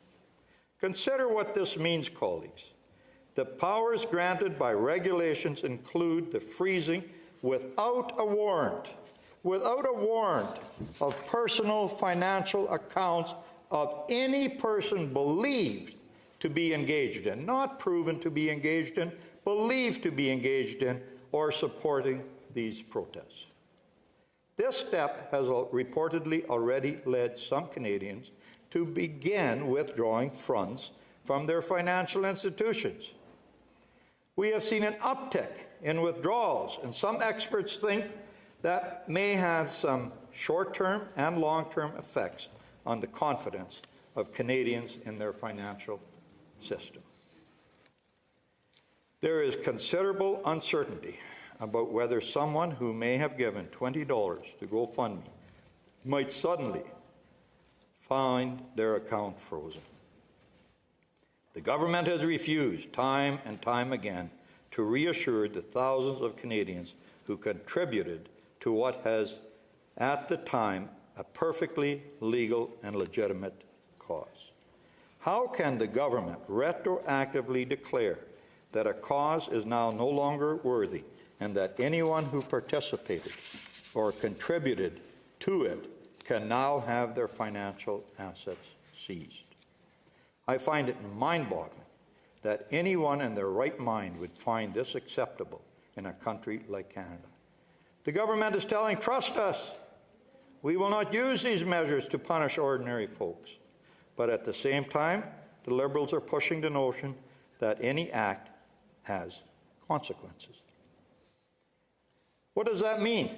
Consider what this means, colleagues. The powers granted by regulations include the freezing without a warrant of personal financial accounts of any person believed to be engaged in, not proven to be engaged in, believed to be engaged in, or supporting these protests. This step has reportedly already led some Canadians to begin withdrawing funds from their financial institutions. We have seen an uptick in withdrawals, and some experts think that may have some short-term and long-term effects on the confidence of Canadians in their financial system. There is considerable uncertainty about whether someone who may have given $20 to GoFundMe might suddenly find their account frozen. The government has refused time and time again to reassure the thousands of Canadians who contributed to what has, at the time, a perfectly legal and legitimate cause. How can the government retroactively declare that a cause is now no longer worthy and that anyone who participated or contributed to it can now have their financial assets seized? I find it mind-boggling that anyone in their right mind would find this acceptable in a country like Canada. The government is telling, trust us. We will not use these measures to punish ordinary folks. But at the same time, the Liberals are pushing the notion that any act has consequences. What does that mean?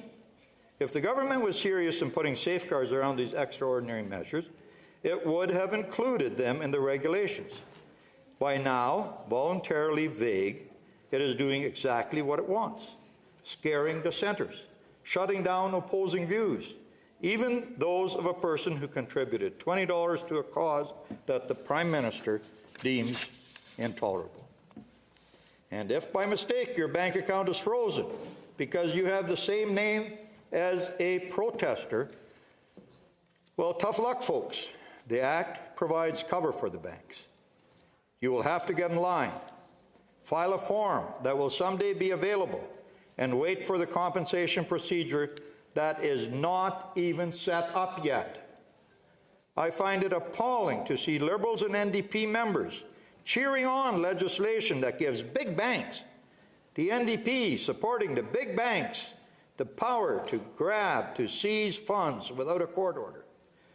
If the government was serious in putting safeguards around these extraordinary measures, it would have included them in the regulations. By now, voluntarily vague, it is doing exactly what it wants, scaring dissenters, shutting down opposing views, even those of a person who contributed $20 to a cause that the Prime Minister deems intolerable. And if by mistake your bank account is frozen because you have the same name as a protester, well, tough luck, folks. The Act provides cover for the banks. You will have to get in line. file a form that will someday be available, and wait for the compensation procedure that is not even set up yet. I find it appalling to see Liberals and NDP members cheering on legislation that gives big banks, the NDP supporting the big banks, the power to grab, to seize funds without a court order,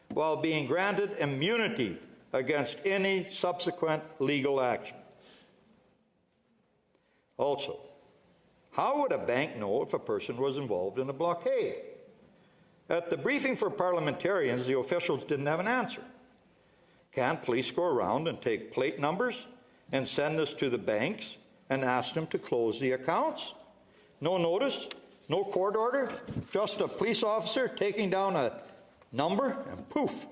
while being granted immunity against any subsequent legal action. Also, how would a bank know if a person was involved in a blockade? At the briefing for parliamentarians, the officials didn't have an answer. Can't police go around and take plate numbers and send this to the banks and ask them to close the accounts? No notice, no court order, just a police officer taking down a number and poof,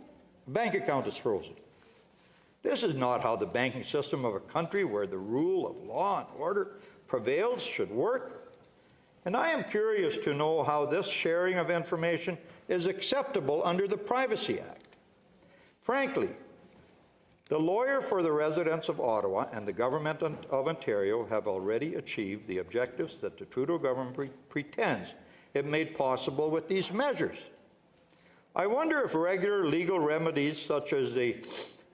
the bank account is frozen. This is not how the banking system of a country where the rule of law and order prevails should work. And I am curious to know how this sharing of information is acceptable under the Privacy Act. Frankly, the lawyer for the residents of Ottawa and the government of Ontario have already achieved the objectives that the Trudeau government pretends it made possible with these measures. I wonder if regular legal remedies such as the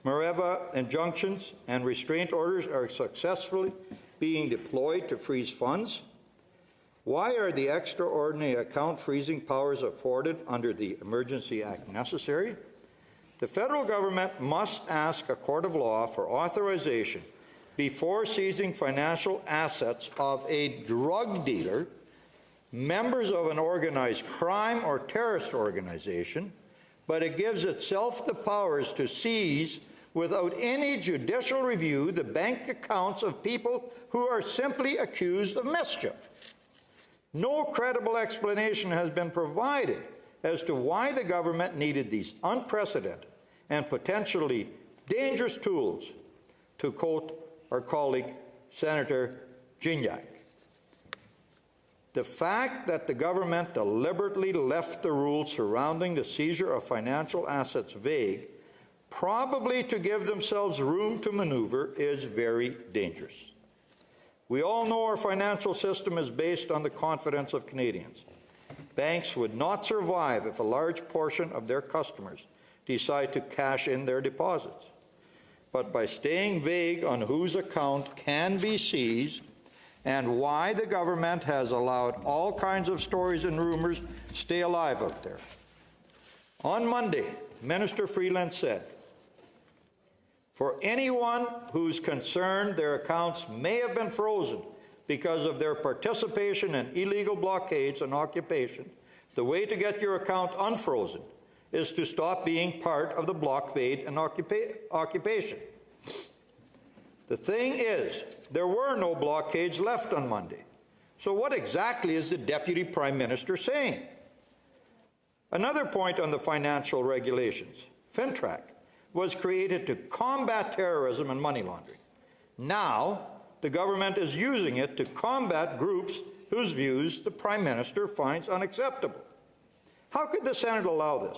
Mareva injunctions and restraint orders are successfully being deployed to freeze funds. Why are the extraordinary account freezing powers afforded under the Emergency Act necessary? The federal government must ask a court of law for authorization before seizing financial assets of a drug dealer, members of an organized crime or terrorist organization, but it gives itself the powers to seize without any judicial review the bank accounts of people who are simply accused of mischief. No credible explanation has been provided as to why the government needed these unprecedented and potentially dangerous tools, to quote our colleague Senator Gignac. The fact that the government deliberately left the rules surrounding the seizure of financial assets vague, probably to give themselves room to maneuver, is very dangerous. We all know our financial system is based on the confidence of Canadians. Banks would not survive if a large portion of their customers decide to cash in their deposits. But by staying vague on whose account can be seized and why the government has allowed all kinds of stories and rumors stay alive out there. On Monday, Minister Freeland said, "For anyone who's concerned their accounts may have been frozen because of their participation in illegal blockades and occupation, the way to get your account unfrozen is to stop being part of the blockade and occupation." The thing is, there were no blockades left on Monday. So what exactly is the Deputy Prime Minister saying? Another point on the financial regulations. FinTrack was created to combat terrorism and money laundering. Now, the government is using it to combat groups whose views the Prime Minister finds unacceptable. How could the Senate allow this?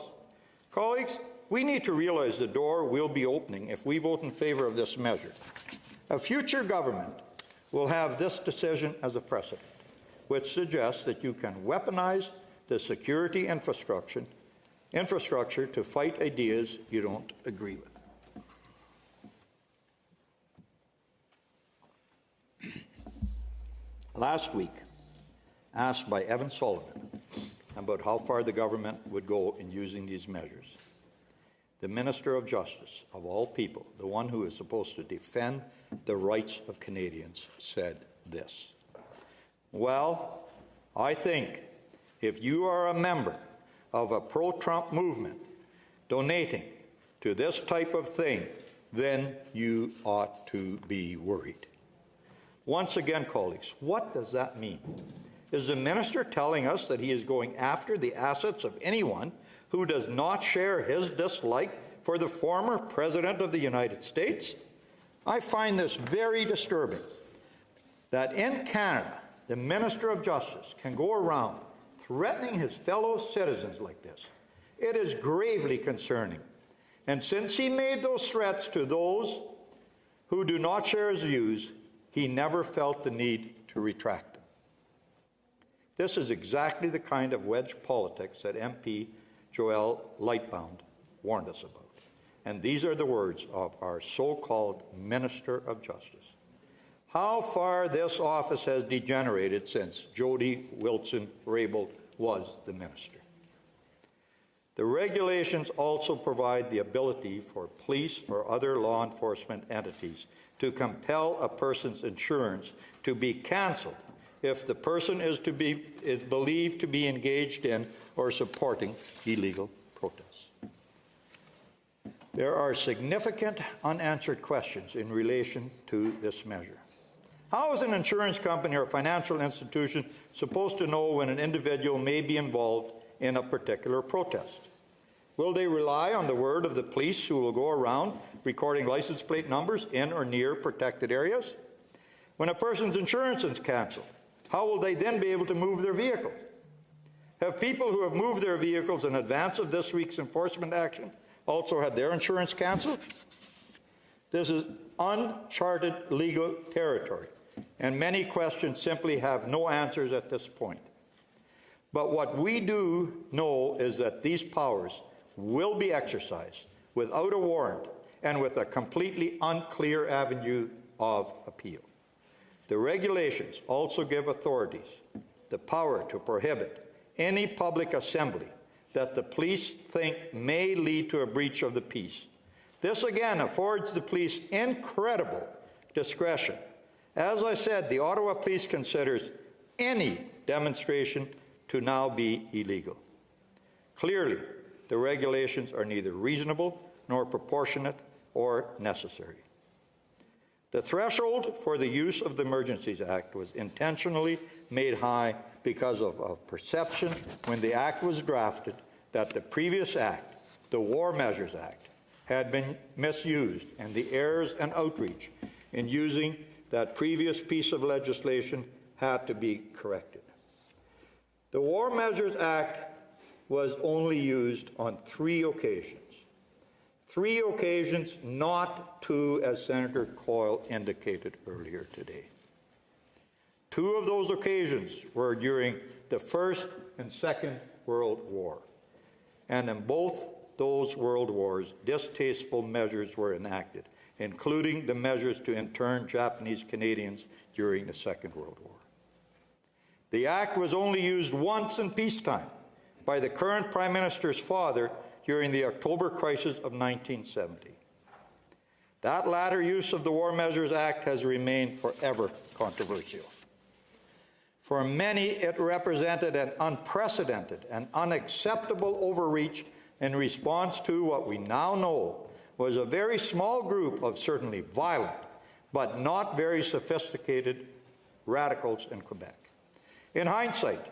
Colleagues, we need to realize the door will be opening if we vote in favour of this measure. A future government will have this decision as a precedent, which suggests that you can weaponize the security infrastructure to fight ideas you don't agree with. Last week, asked by Evan Sullivan about how far the government would go in using these measures, the Minister of Justice, of all people, the one who is supposed to defend the rights of Canadians, said this: "Well, I think if you are a member of a pro-Trump movement donating to this type of thing, then you ought to be worried." Once again, colleagues, what does that mean? Is the minister telling us that he is going after the assets of anyone who does not share his dislike for the former President of the United States? I find this very disturbing, that in Canada, the Minister of Justice can go around threatening his fellow citizens like this. It is gravely concerning. And since he made those threats to those who do not share his views, he never felt the need to retract them. This is exactly the kind of wedge politics that MP Joel Lightbound warned us about. And these are the words of our so-called Minister of Justice. How far this office has degenerated since Jody Wilson-Raybould was the minister. The regulations also provide the ability for police or other law enforcement entities to compel a person's insurance to be cancelled if the person is believed to be engaged in or supporting illegal protests. There are significant unanswered questions in relation to this measure. How is an insurance company or financial institution supposed to know when an individual may be involved in a particular protest? Will they rely on the word of the police who will go around recording license plate numbers in or near protected areas? When a person's insurance is cancelled, how will they then be able to move their vehicle? Have people who have moved their vehicles in advance of this week's enforcement action also had their insurance cancelled? This is uncharted legal territory, and many questions simply have no answers at this point. But what we do know is that these powers will be exercised without a warrant and with a completely unclear avenue of appeal. The regulations also give authorities the power to prohibit any public assembly that the police think may lead to a breach of the peace. This again affords the police incredible discretion. As I said, the Ottawa Police considers any demonstration to now be illegal. Clearly, the regulations are neither reasonable nor proportionate or necessary. The threshold for the use of the Emergencies Act was intentionally made high because of a perception when the Act was drafted that the previous Act, the War Measures Act, had been misused, and the errors and outreach in using that previous piece of legislation had to be corrected. The War Measures Act was only used on 3 occasions. 3 occasions, not 2, as Senator Coyle indicated earlier today. 2 of those occasions were during the First and Second World War. And in both those world wars, distasteful measures were enacted, including the measures to intern Japanese Canadians during the Second World War. The Act was only used once in peacetime by the current Prime Minister's father during the October crisis of 1970. That latter use of the War Measures Act has remained forever controversial. For many, it represented an unprecedented and unacceptable overreach in response to what we now know was a very small group of certainly violent, but not very sophisticated radicals in Quebec. In hindsight,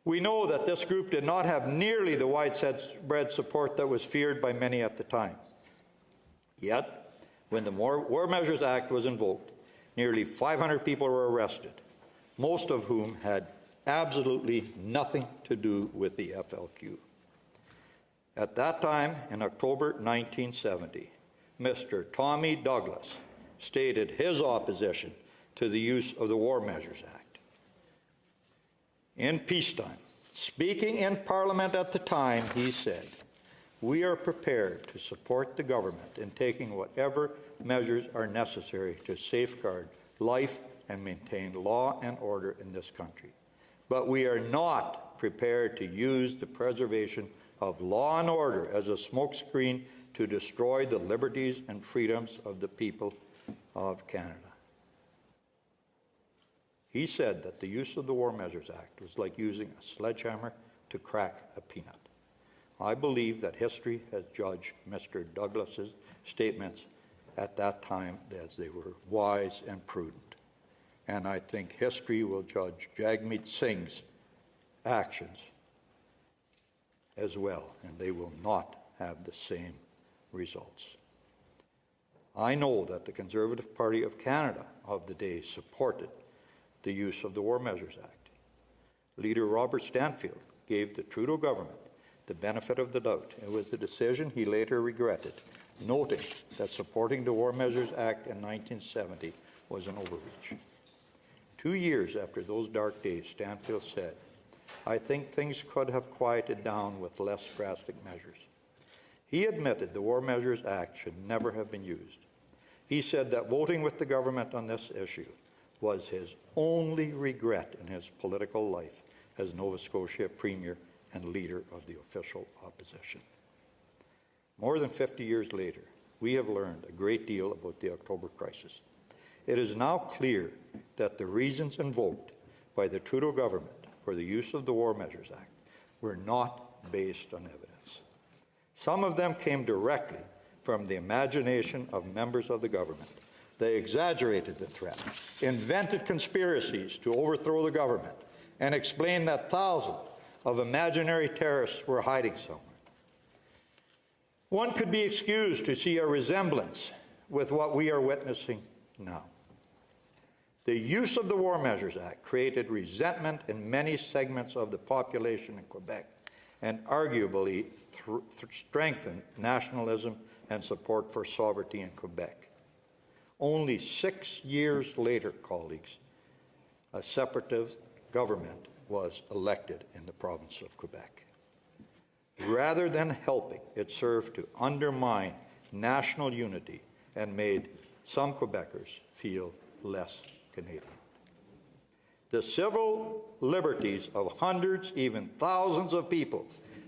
we know that this group did not have nearly the widespread support that was feared by many at the time. Yet, when the War Measures Act was invoked, nearly 500 people were arrested, most of whom had absolutely nothing to do with the FLQ. At that time, in October 1970, Mr. Tommy Douglas stated his opposition to the use of the War Measures Act. In peacetime, speaking in Parliament at the time, he said, "We are prepared to support the government in taking whatever measures are necessary to safeguard life and maintain law and order in this country. But we are not prepared to use the preservation of law and order as a smokescreen to destroy the liberties and freedoms of the people of Canada." He said that the use of the War Measures Act was like using a sledgehammer to crack a peanut. I believe that history has judged Mr. Douglas's statements at that time as they were wise and prudent. And I think history will judge Jagmeet Singh's actions as well, and they will not have the same results. I know that the Conservative Party of Canada of the day supported the use of the War Measures Act. Leader Robert Stanfield gave the Trudeau government the benefit of the doubt. It was a decision he later regretted, noting that supporting the War Measures Act in 1970 was an overreach. 2 years after those dark days, Stanfield said, "I think things could have quieted down with less drastic measures." He admitted the War Measures Act should never have been used. He said that voting with the government on this issue was his only regret in his political life as Nova Scotia Premier and leader of the official opposition. More than 50 years later, we have learned a great deal about the October crisis. It is now clear that the reasons invoked by the Trudeau government for the use of the War Measures Act were not based on evidence. Some of them came directly from the imagination of members of the government. They exaggerated the threat, invented conspiracies to overthrow the government, and explained that thousands of imaginary terrorists were hiding somewhere. One could be excused to see a resemblance with what we are witnessing now. The use of the War Measures Act created resentment in many segments of the population in Quebec and arguably strengthened nationalism and support for sovereignty in Quebec. Only 6 years later, colleagues, a separatist government was elected in the province of Quebec. Rather than helping, it served to undermine national unity and made some Quebecers feel less Canadian. The civil liberties of hundreds, even thousands of people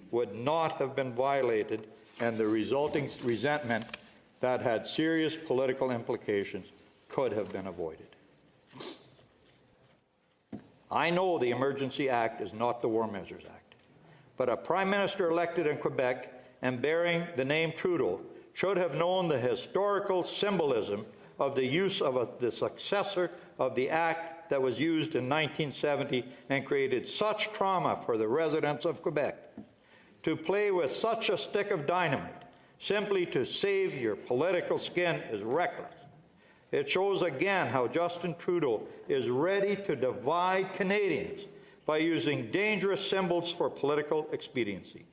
would not have been violated, and the resulting resentment that had serious political implications could have been avoided. I know the Emergency Act is not the War Measures Act, but a Prime Minister elected in Quebec and bearing the name Trudeau should have known the historical symbolism of the use of the successor of the Act that was used in 1970 and created such trauma for the residents of Quebec. To play with such a stick of dynamite simply to save your political skin is reckless. It shows again how Justin Trudeau is ready to divide Canadians by using dangerous symbols for political expediency.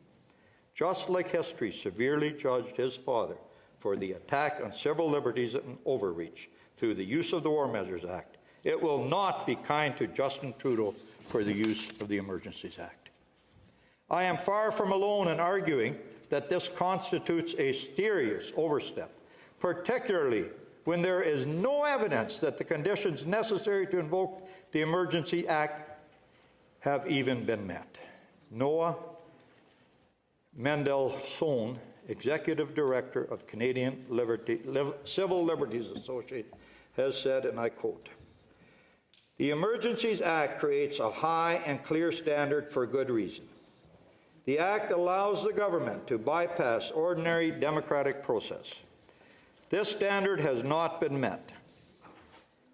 Just like history severely judged his father for the attack on civil liberties and overreach through the use of the War Measures Act, it will not be kind to Justin Trudeau for the use of the Emergencies Act. I am far from alone in arguing that this constitutes a serious overstep, particularly when there is no evidence that the conditions necessary to invoke the Emergency Act have even been met. Noah Mendelssohn, Executive Director of Canadian Civil Liberties Association, has said, and I quote, "The Emergencies Act creates a high and clear standard for good reason. The Act allows the government to bypass ordinary democratic process. This standard has not been met.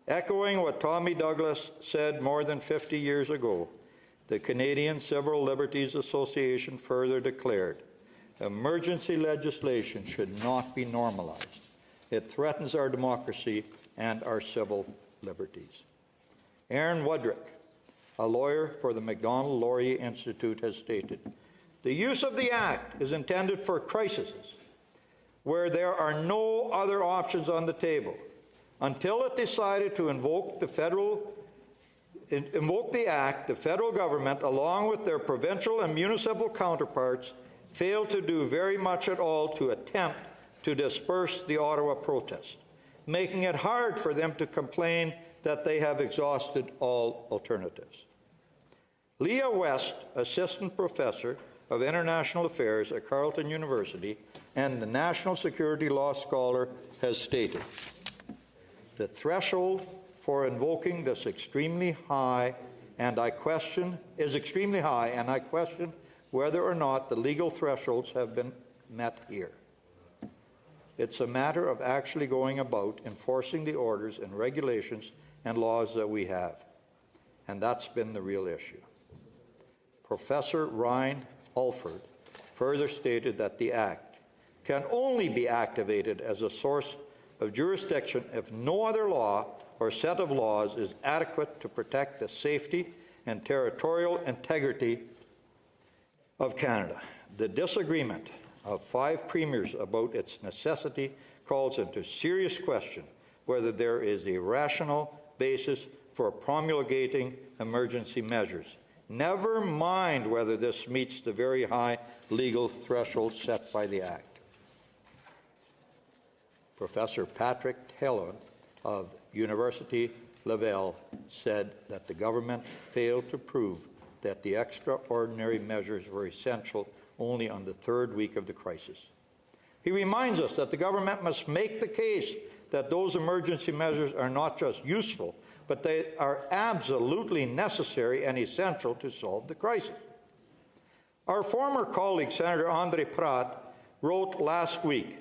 Echoing what Tommy Douglas said more than 50 years ago, the Canadian Civil Liberties Association further declared, emergency legislation should not be normalized. It threatens our democracy and our civil liberties." Aaron Wudrick, a lawyer for the Macdonald-Laurier Institute, has stated, "The use of the Act is intended for crises where there are no other options on the table. Until it decided to invoke the Act, the federal government, along with their provincial and municipal counterparts, failed to do very much at all to attempt to disperse the Ottawa protest, making it hard for them to complain that they have exhausted all alternatives." Leah West, Assistant Professor of International Affairs at Carleton University and the National Security Law Scholar, has stated, "The threshold for invoking this is extremely high, and I question whether or not the legal thresholds have been met here. It's a matter of actually going about enforcing the orders and regulations and laws that we have, and that's been the real issue." Professor Ryan Alford further stated that the Act can only be activated as a source of jurisdiction if no other law or set of laws is adequate to protect the safety and territorial integrity of Canada. The disagreement of 5 premiers about its necessity calls into serious question whether there is a rational basis for promulgating emergency measures, never mind whether this meets the very high legal threshold set by the Act. Professor Patrick Taylor of University Laval said that the government failed to prove that the extraordinary measures were essential only on the third week of the crisis. He reminds us that the government must make the case that those emergency measures are not just useful, but they are absolutely necessary and essential to solve the crisis. Our former colleague, Senator Neil Plett, wrote last week,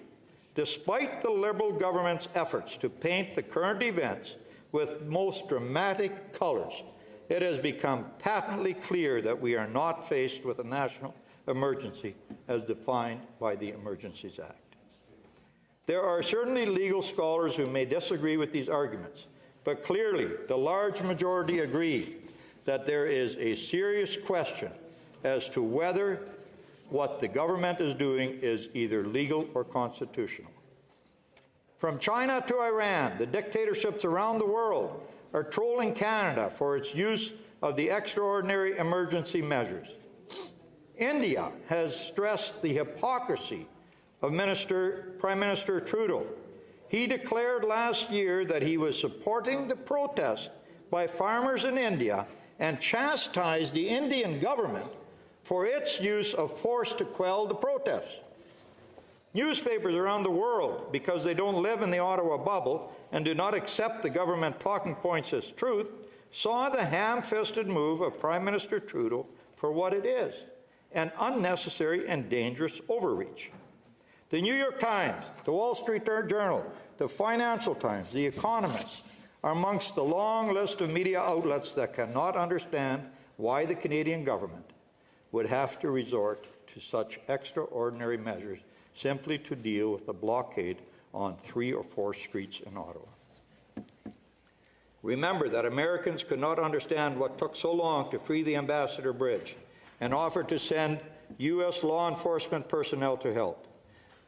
despite the Liberal government's efforts to paint the current events with most dramatic colors, it has become patently clear that we are not faced with a national emergency as defined by the Emergencies Act. There are certainly legal scholars who may disagree with these arguments, but clearly the large majority agree that there is a serious question as to whether what the government is doing is either legal or constitutional. From China to Iran, the dictatorships around the world are trolling Canada for its use of the extraordinary emergency measures. India has stressed the hypocrisy of Prime Minister Trudeau. He declared last year that he was supporting the protest by farmers in India and chastised the Indian government for its use of force to quell the protests. Newspapers around the world, because they don't live in the Ottawa bubble and do not accept the government talking points as truth, saw the ham-fisted move of Prime Minister Trudeau for what it is, an unnecessary and dangerous overreach. The New York Times, the Wall Street Journal, the Financial Times, the Economist are amongst the long list of media outlets that cannot understand why the Canadian government would have to resort to such extraordinary measures simply to deal with the blockade on 3 or 4 streets in Ottawa. Remember that Americans could not understand what took so long to free the Ambassador Bridge and offered to send U.S. law enforcement personnel to help.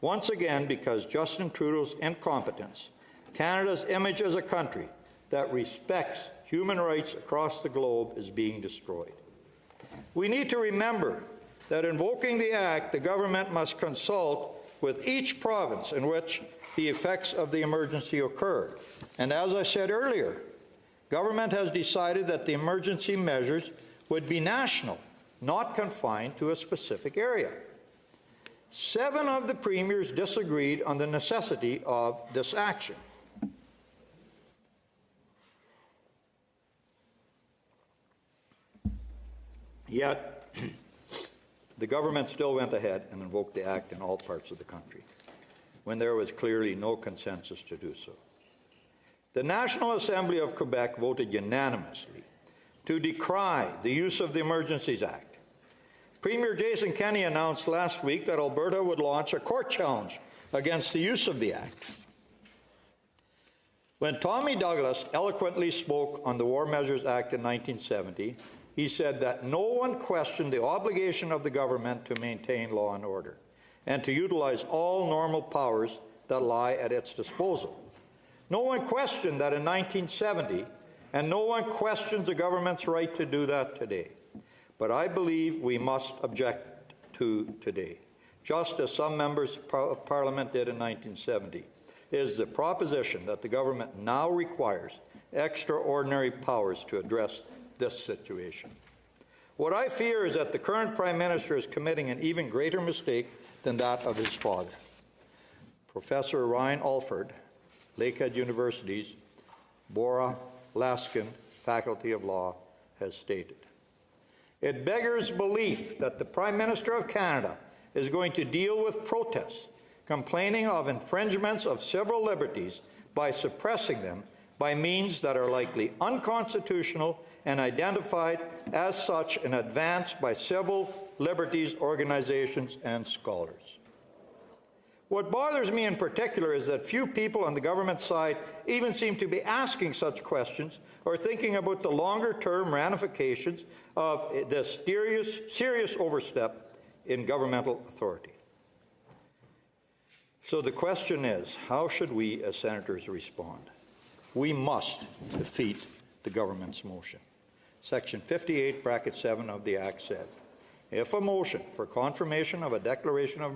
Once again, because Justin Trudeau's incompetence, Canada's image as a country that respects human rights across the globe is being destroyed. We need to remember that invoking the Act, the government must consult with each province in which the effects of the emergency occur. And as I said earlier, government has decided that the emergency measures would be national, not confined to a specific area. 7 of the premiers disagreed on the necessity of this action. Yet, the government still went ahead and invoked the Act in all parts of the country, when there was clearly no consensus to do so. The National Assembly of Quebec voted unanimously to decry the use of the Emergencies Act. Premier Jason Kenney announced last week that Alberta would launch a court challenge against the use of the Act. When Tommy Douglas eloquently spoke on the War Measures Act in 1970, he said that no one questioned the obligation of the government to maintain law and order and to utilize all normal powers that lie at its disposal. No one questioned that in 1970, and no one questions the government's right to do that today. But I believe we must object to today, just as some members of Parliament did in 1970, is the proposition that the government now requires extraordinary powers to address this situation. What I fear is that the current Prime Minister is committing an even greater mistake than that of his father. Professor Ryan Alford, Lakehead University's Bora Laskin Faculty of Law, has stated, "It beggars belief that the Prime Minister of Canada is going to deal with protests complaining of infringements of civil liberties by suppressing them by means that are likely unconstitutional and identified as such in advance by civil liberties organizations and scholars." What bothers me in particular is that few people on the government side even seem to be asking such questions or thinking about the longer-term ramifications of this serious overstep in governmental authority. So the question is, how should we as senators respond? we must defeat the government's motion. Section 58, bracket 7 of the Act said, if a motion for confirmation of a declaration of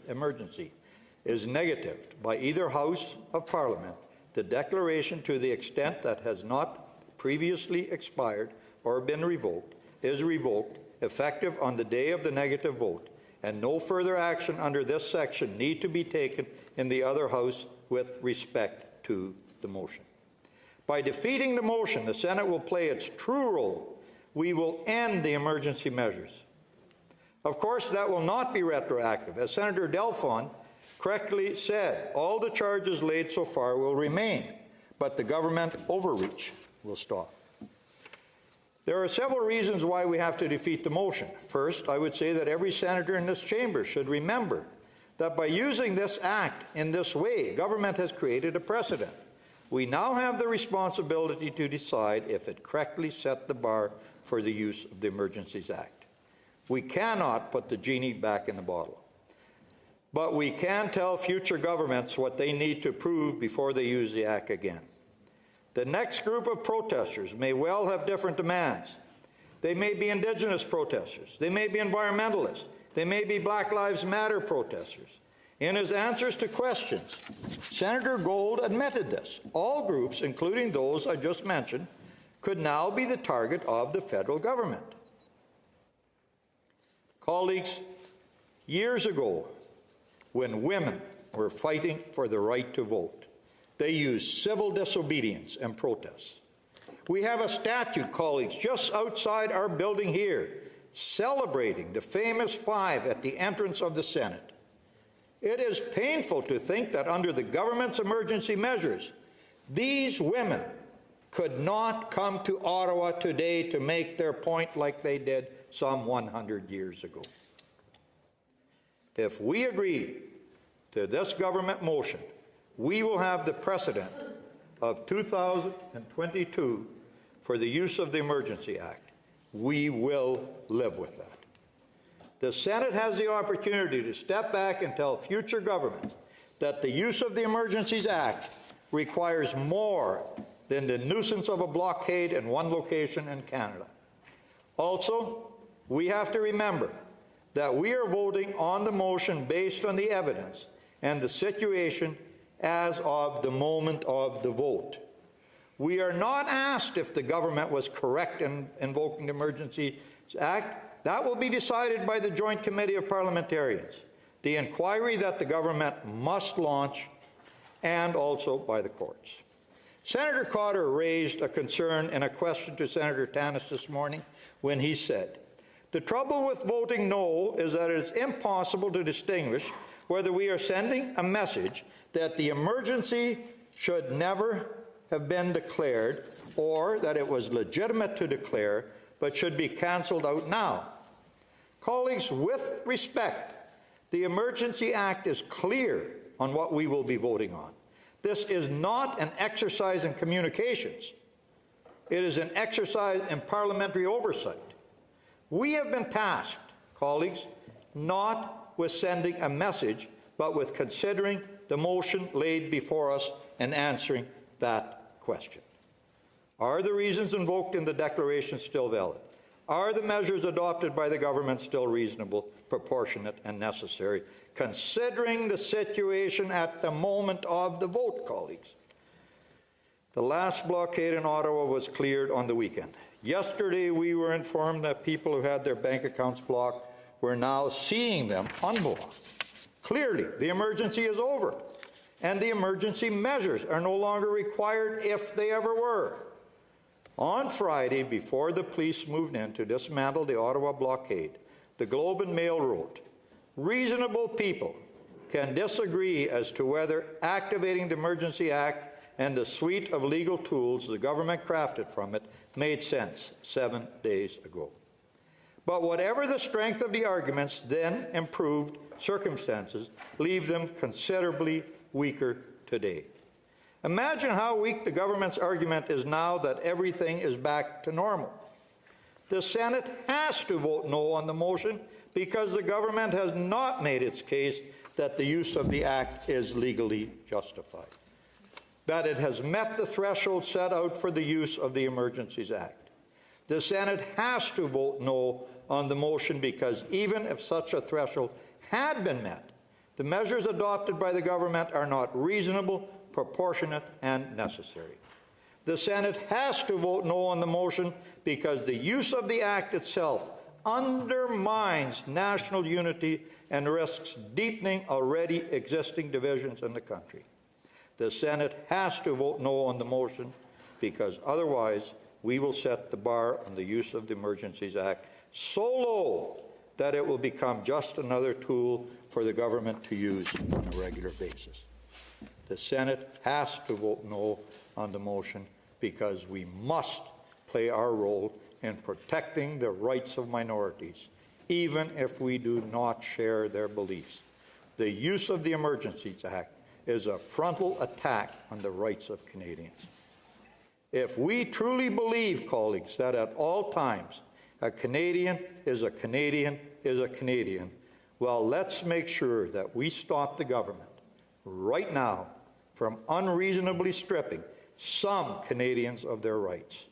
emergency is negatived by either House of Parliament, the declaration, to the extent that has not previously expired or been revoked, is revoked, effective on the day of the negative vote, and no further action under this section need to be taken in the other House with respect to the motion. By defeating the motion, the Senate will play its true role. We will end the emergency measures. Of course, that will not be retroactive. As Senator Delphon correctly said, all the charges laid so far will remain, but the government overreach will stop. There are several reasons why we have to defeat the motion. First, I would say that every senator in this chamber should remember that by using this act in this way, government has created a precedent. We now have the responsibility to decide if it correctly set the bar for the use of the Emergencies Act. We cannot put the genie back in the bottle. But we can tell future governments what they need to prove before they use the Act again. The next group of protesters may well have different demands. They may be Indigenous protesters. They may be environmentalists. They may be Black Lives Matter protesters. In his answers to questions, Senator Gold admitted this. All groups, including those I just mentioned, could now be the target of the federal government. Colleagues, years ago, when women were fighting for the right to vote, they used civil disobedience and protests. We have a statute, colleagues, just outside our building here, celebrating the famous 5 at the entrance of the Senate. It is painful to think that under the government's emergency measures, these women could not come to Ottawa today to make their point like they did some 100 years ago. If we agree to this government motion, we will have the precedent of 2022 for the use of the Emergency Act. We will live with that. The Senate has the opportunity to step back and tell future governments that the use of the Emergencies Act requires more than the nuisance of a blockade in one location in Canada. Also, we have to remember that we are voting on the motion based on the evidence and the situation as of the moment of the vote. We are not asked if the government was correct in invoking the Emergency Act. That will be decided by the Joint Committee of Parliamentarians, the inquiry that the government must launch, and also by the courts. Senator Cotter raised a concern in a question to Senator Tanis this morning when he said, "The trouble with voting no is that it is impossible to distinguish whether we are sending a message that the emergency should never have been declared or that it was legitimate to declare but should be cancelled out now." Colleagues, with respect, the Emergency Act is clear on what we will be voting on. This is not an exercise in communications. It is an exercise in parliamentary oversight. We have been tasked, colleagues, not with sending a message, but with considering the motion laid before us and answering that question. Are the reasons invoked in the declaration still valid? Are the measures adopted by the government still reasonable, proportionate, and necessary, considering the situation at the moment of the vote, colleagues? The last blockade in Ottawa was cleared on the weekend. Yesterday, we were informed that people who had their bank accounts blocked were now seeing them unblocked. Clearly, the emergency is over, and the emergency measures are no longer required if they ever were. On Friday, before the police moved in to dismantle the Ottawa blockade, the Globe and Mail wrote, "Reasonable people can disagree as to whether activating the Emergency Act and the suite of legal tools the government crafted from it made sense 7 days ago. But whatever the strength of the arguments, then improved circumstances leave them considerably weaker today. Imagine how weak the government's argument is now that everything is back to normal. The Senate has to vote no on the motion because the government has not made its case that the use of the Act is legally justified." that it has met the threshold set out for the use of the Emergencies Act. The Senate has to vote no on the motion because even if such a threshold had been met, the measures adopted by the government are not reasonable, proportionate, and necessary. The Senate has to vote no on the motion because the use of the Act itself undermines national unity and risks deepening already existing divisions in the country. The Senate has to vote no on the motion because otherwise we will set the bar on the use of the Emergencies Act so low that it will become just another tool for the government to use on a regular basis. The Senate has to vote no on the motion because we must play our role in protecting the rights of minorities, even if we do not share their beliefs. The use of the Emergencies Act is a frontal attack on the rights of Canadians. If we truly believe, colleagues, that at all times a Canadian is a Canadian is a Canadian, well, let's make sure that we stop the government right now from unreasonably stripping some Canadians of their rights.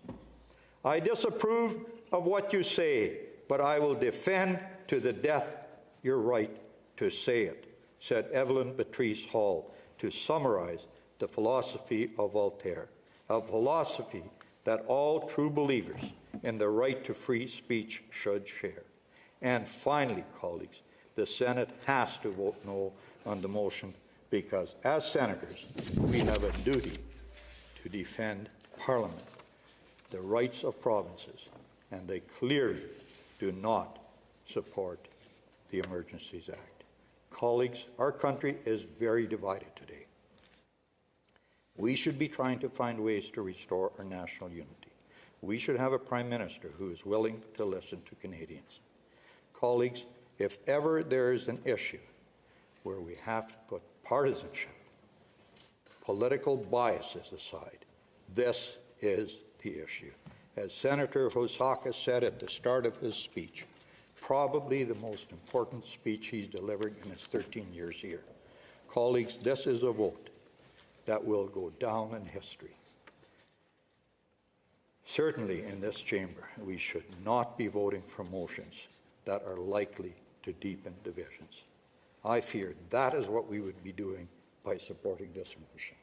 I disapprove of what you say, but I will defend to the death your right to say it, said Evelyn Patrice Hall, to summarize the philosophy of Voltaire, a philosophy that all true believers in the right to free speech should share. And finally, colleagues, the Senate has to vote no on the motion because, as senators, we have a duty to defend Parliament, the rights of provinces, and they clearly do not support the Emergencies Act. Colleagues, our country is very divided today. We should be trying to find ways to restore our national unity. We should have a Prime Minister who is willing to listen to Canadians. Colleagues, if ever there is an issue where we have to put partisanship, political biases aside, this is the issue. As Senator Housakis said at the start of his speech, probably the most important speech he's delivered in his 13 years here. Colleagues, this is a vote that will go down in history. Certainly in this chamber, we should not be voting for motions that are likely to deepen divisions. I fear that is what we would be doing by supporting this motion.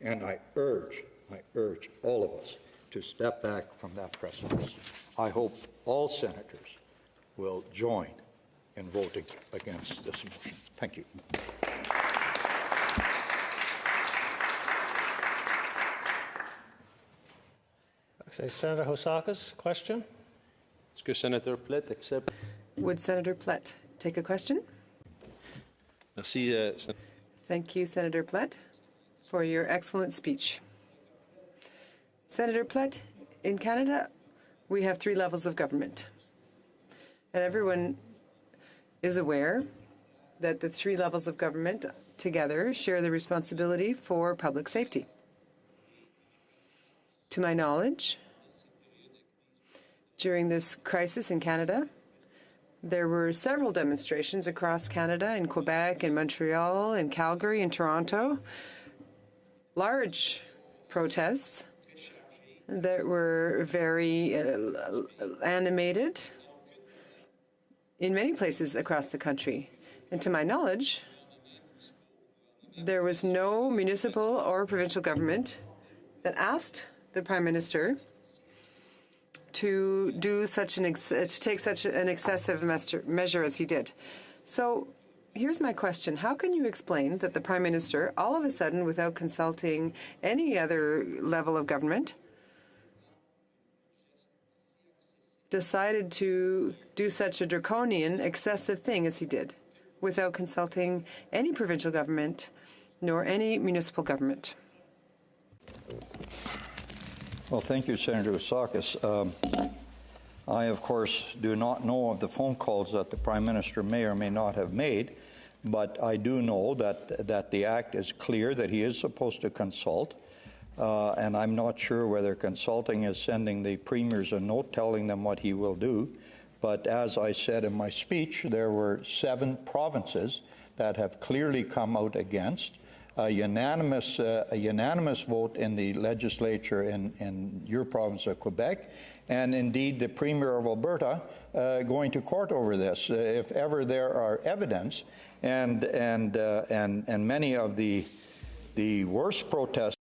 And I urge all of us to step back from that precipice. I hope all senators will join in voting against this motion. Thank you. Okay, Senator Housakis, question? Est-ce que Senator Plett accepte? Would Senator Plett take a question? Merci. Thank you, Senator Plett, for your excellent speech. Senator Plett, in Canada, we have 3 levels of government. And everyone is aware that the 3 levels of government together share the responsibility for public safety. To my knowledge, during this crisis in Canada, there were several demonstrations across Canada, in Quebec, in Montreal, in Calgary, in Toronto, large protests that were very animated in many places across the country. And to my knowledge, there was no municipal or provincial government that asked the Prime Minister to take such an excessive measure as he did. So here's my question. How can you explain that the Prime Minister, all of a sudden, without consulting any other level of government, decided to do such a draconian, excessive thing as he did, without consulting any provincial government nor any municipal government? Well, thank you, Senator Housakis. I, of course, do not know of the phone calls that the Prime Minister may or may not have made, but I do know that the Act is clear that he is supposed to consult, and I'm not sure whether consulting is sending the premiers a note telling them what he will do. But as I said in my speech, there were 7 provinces that have clearly come out against. a unanimous vote in the legislature in your province of Quebec, and indeed the Premier of Alberta going to court over this if ever there are evidence, and many of the worst protests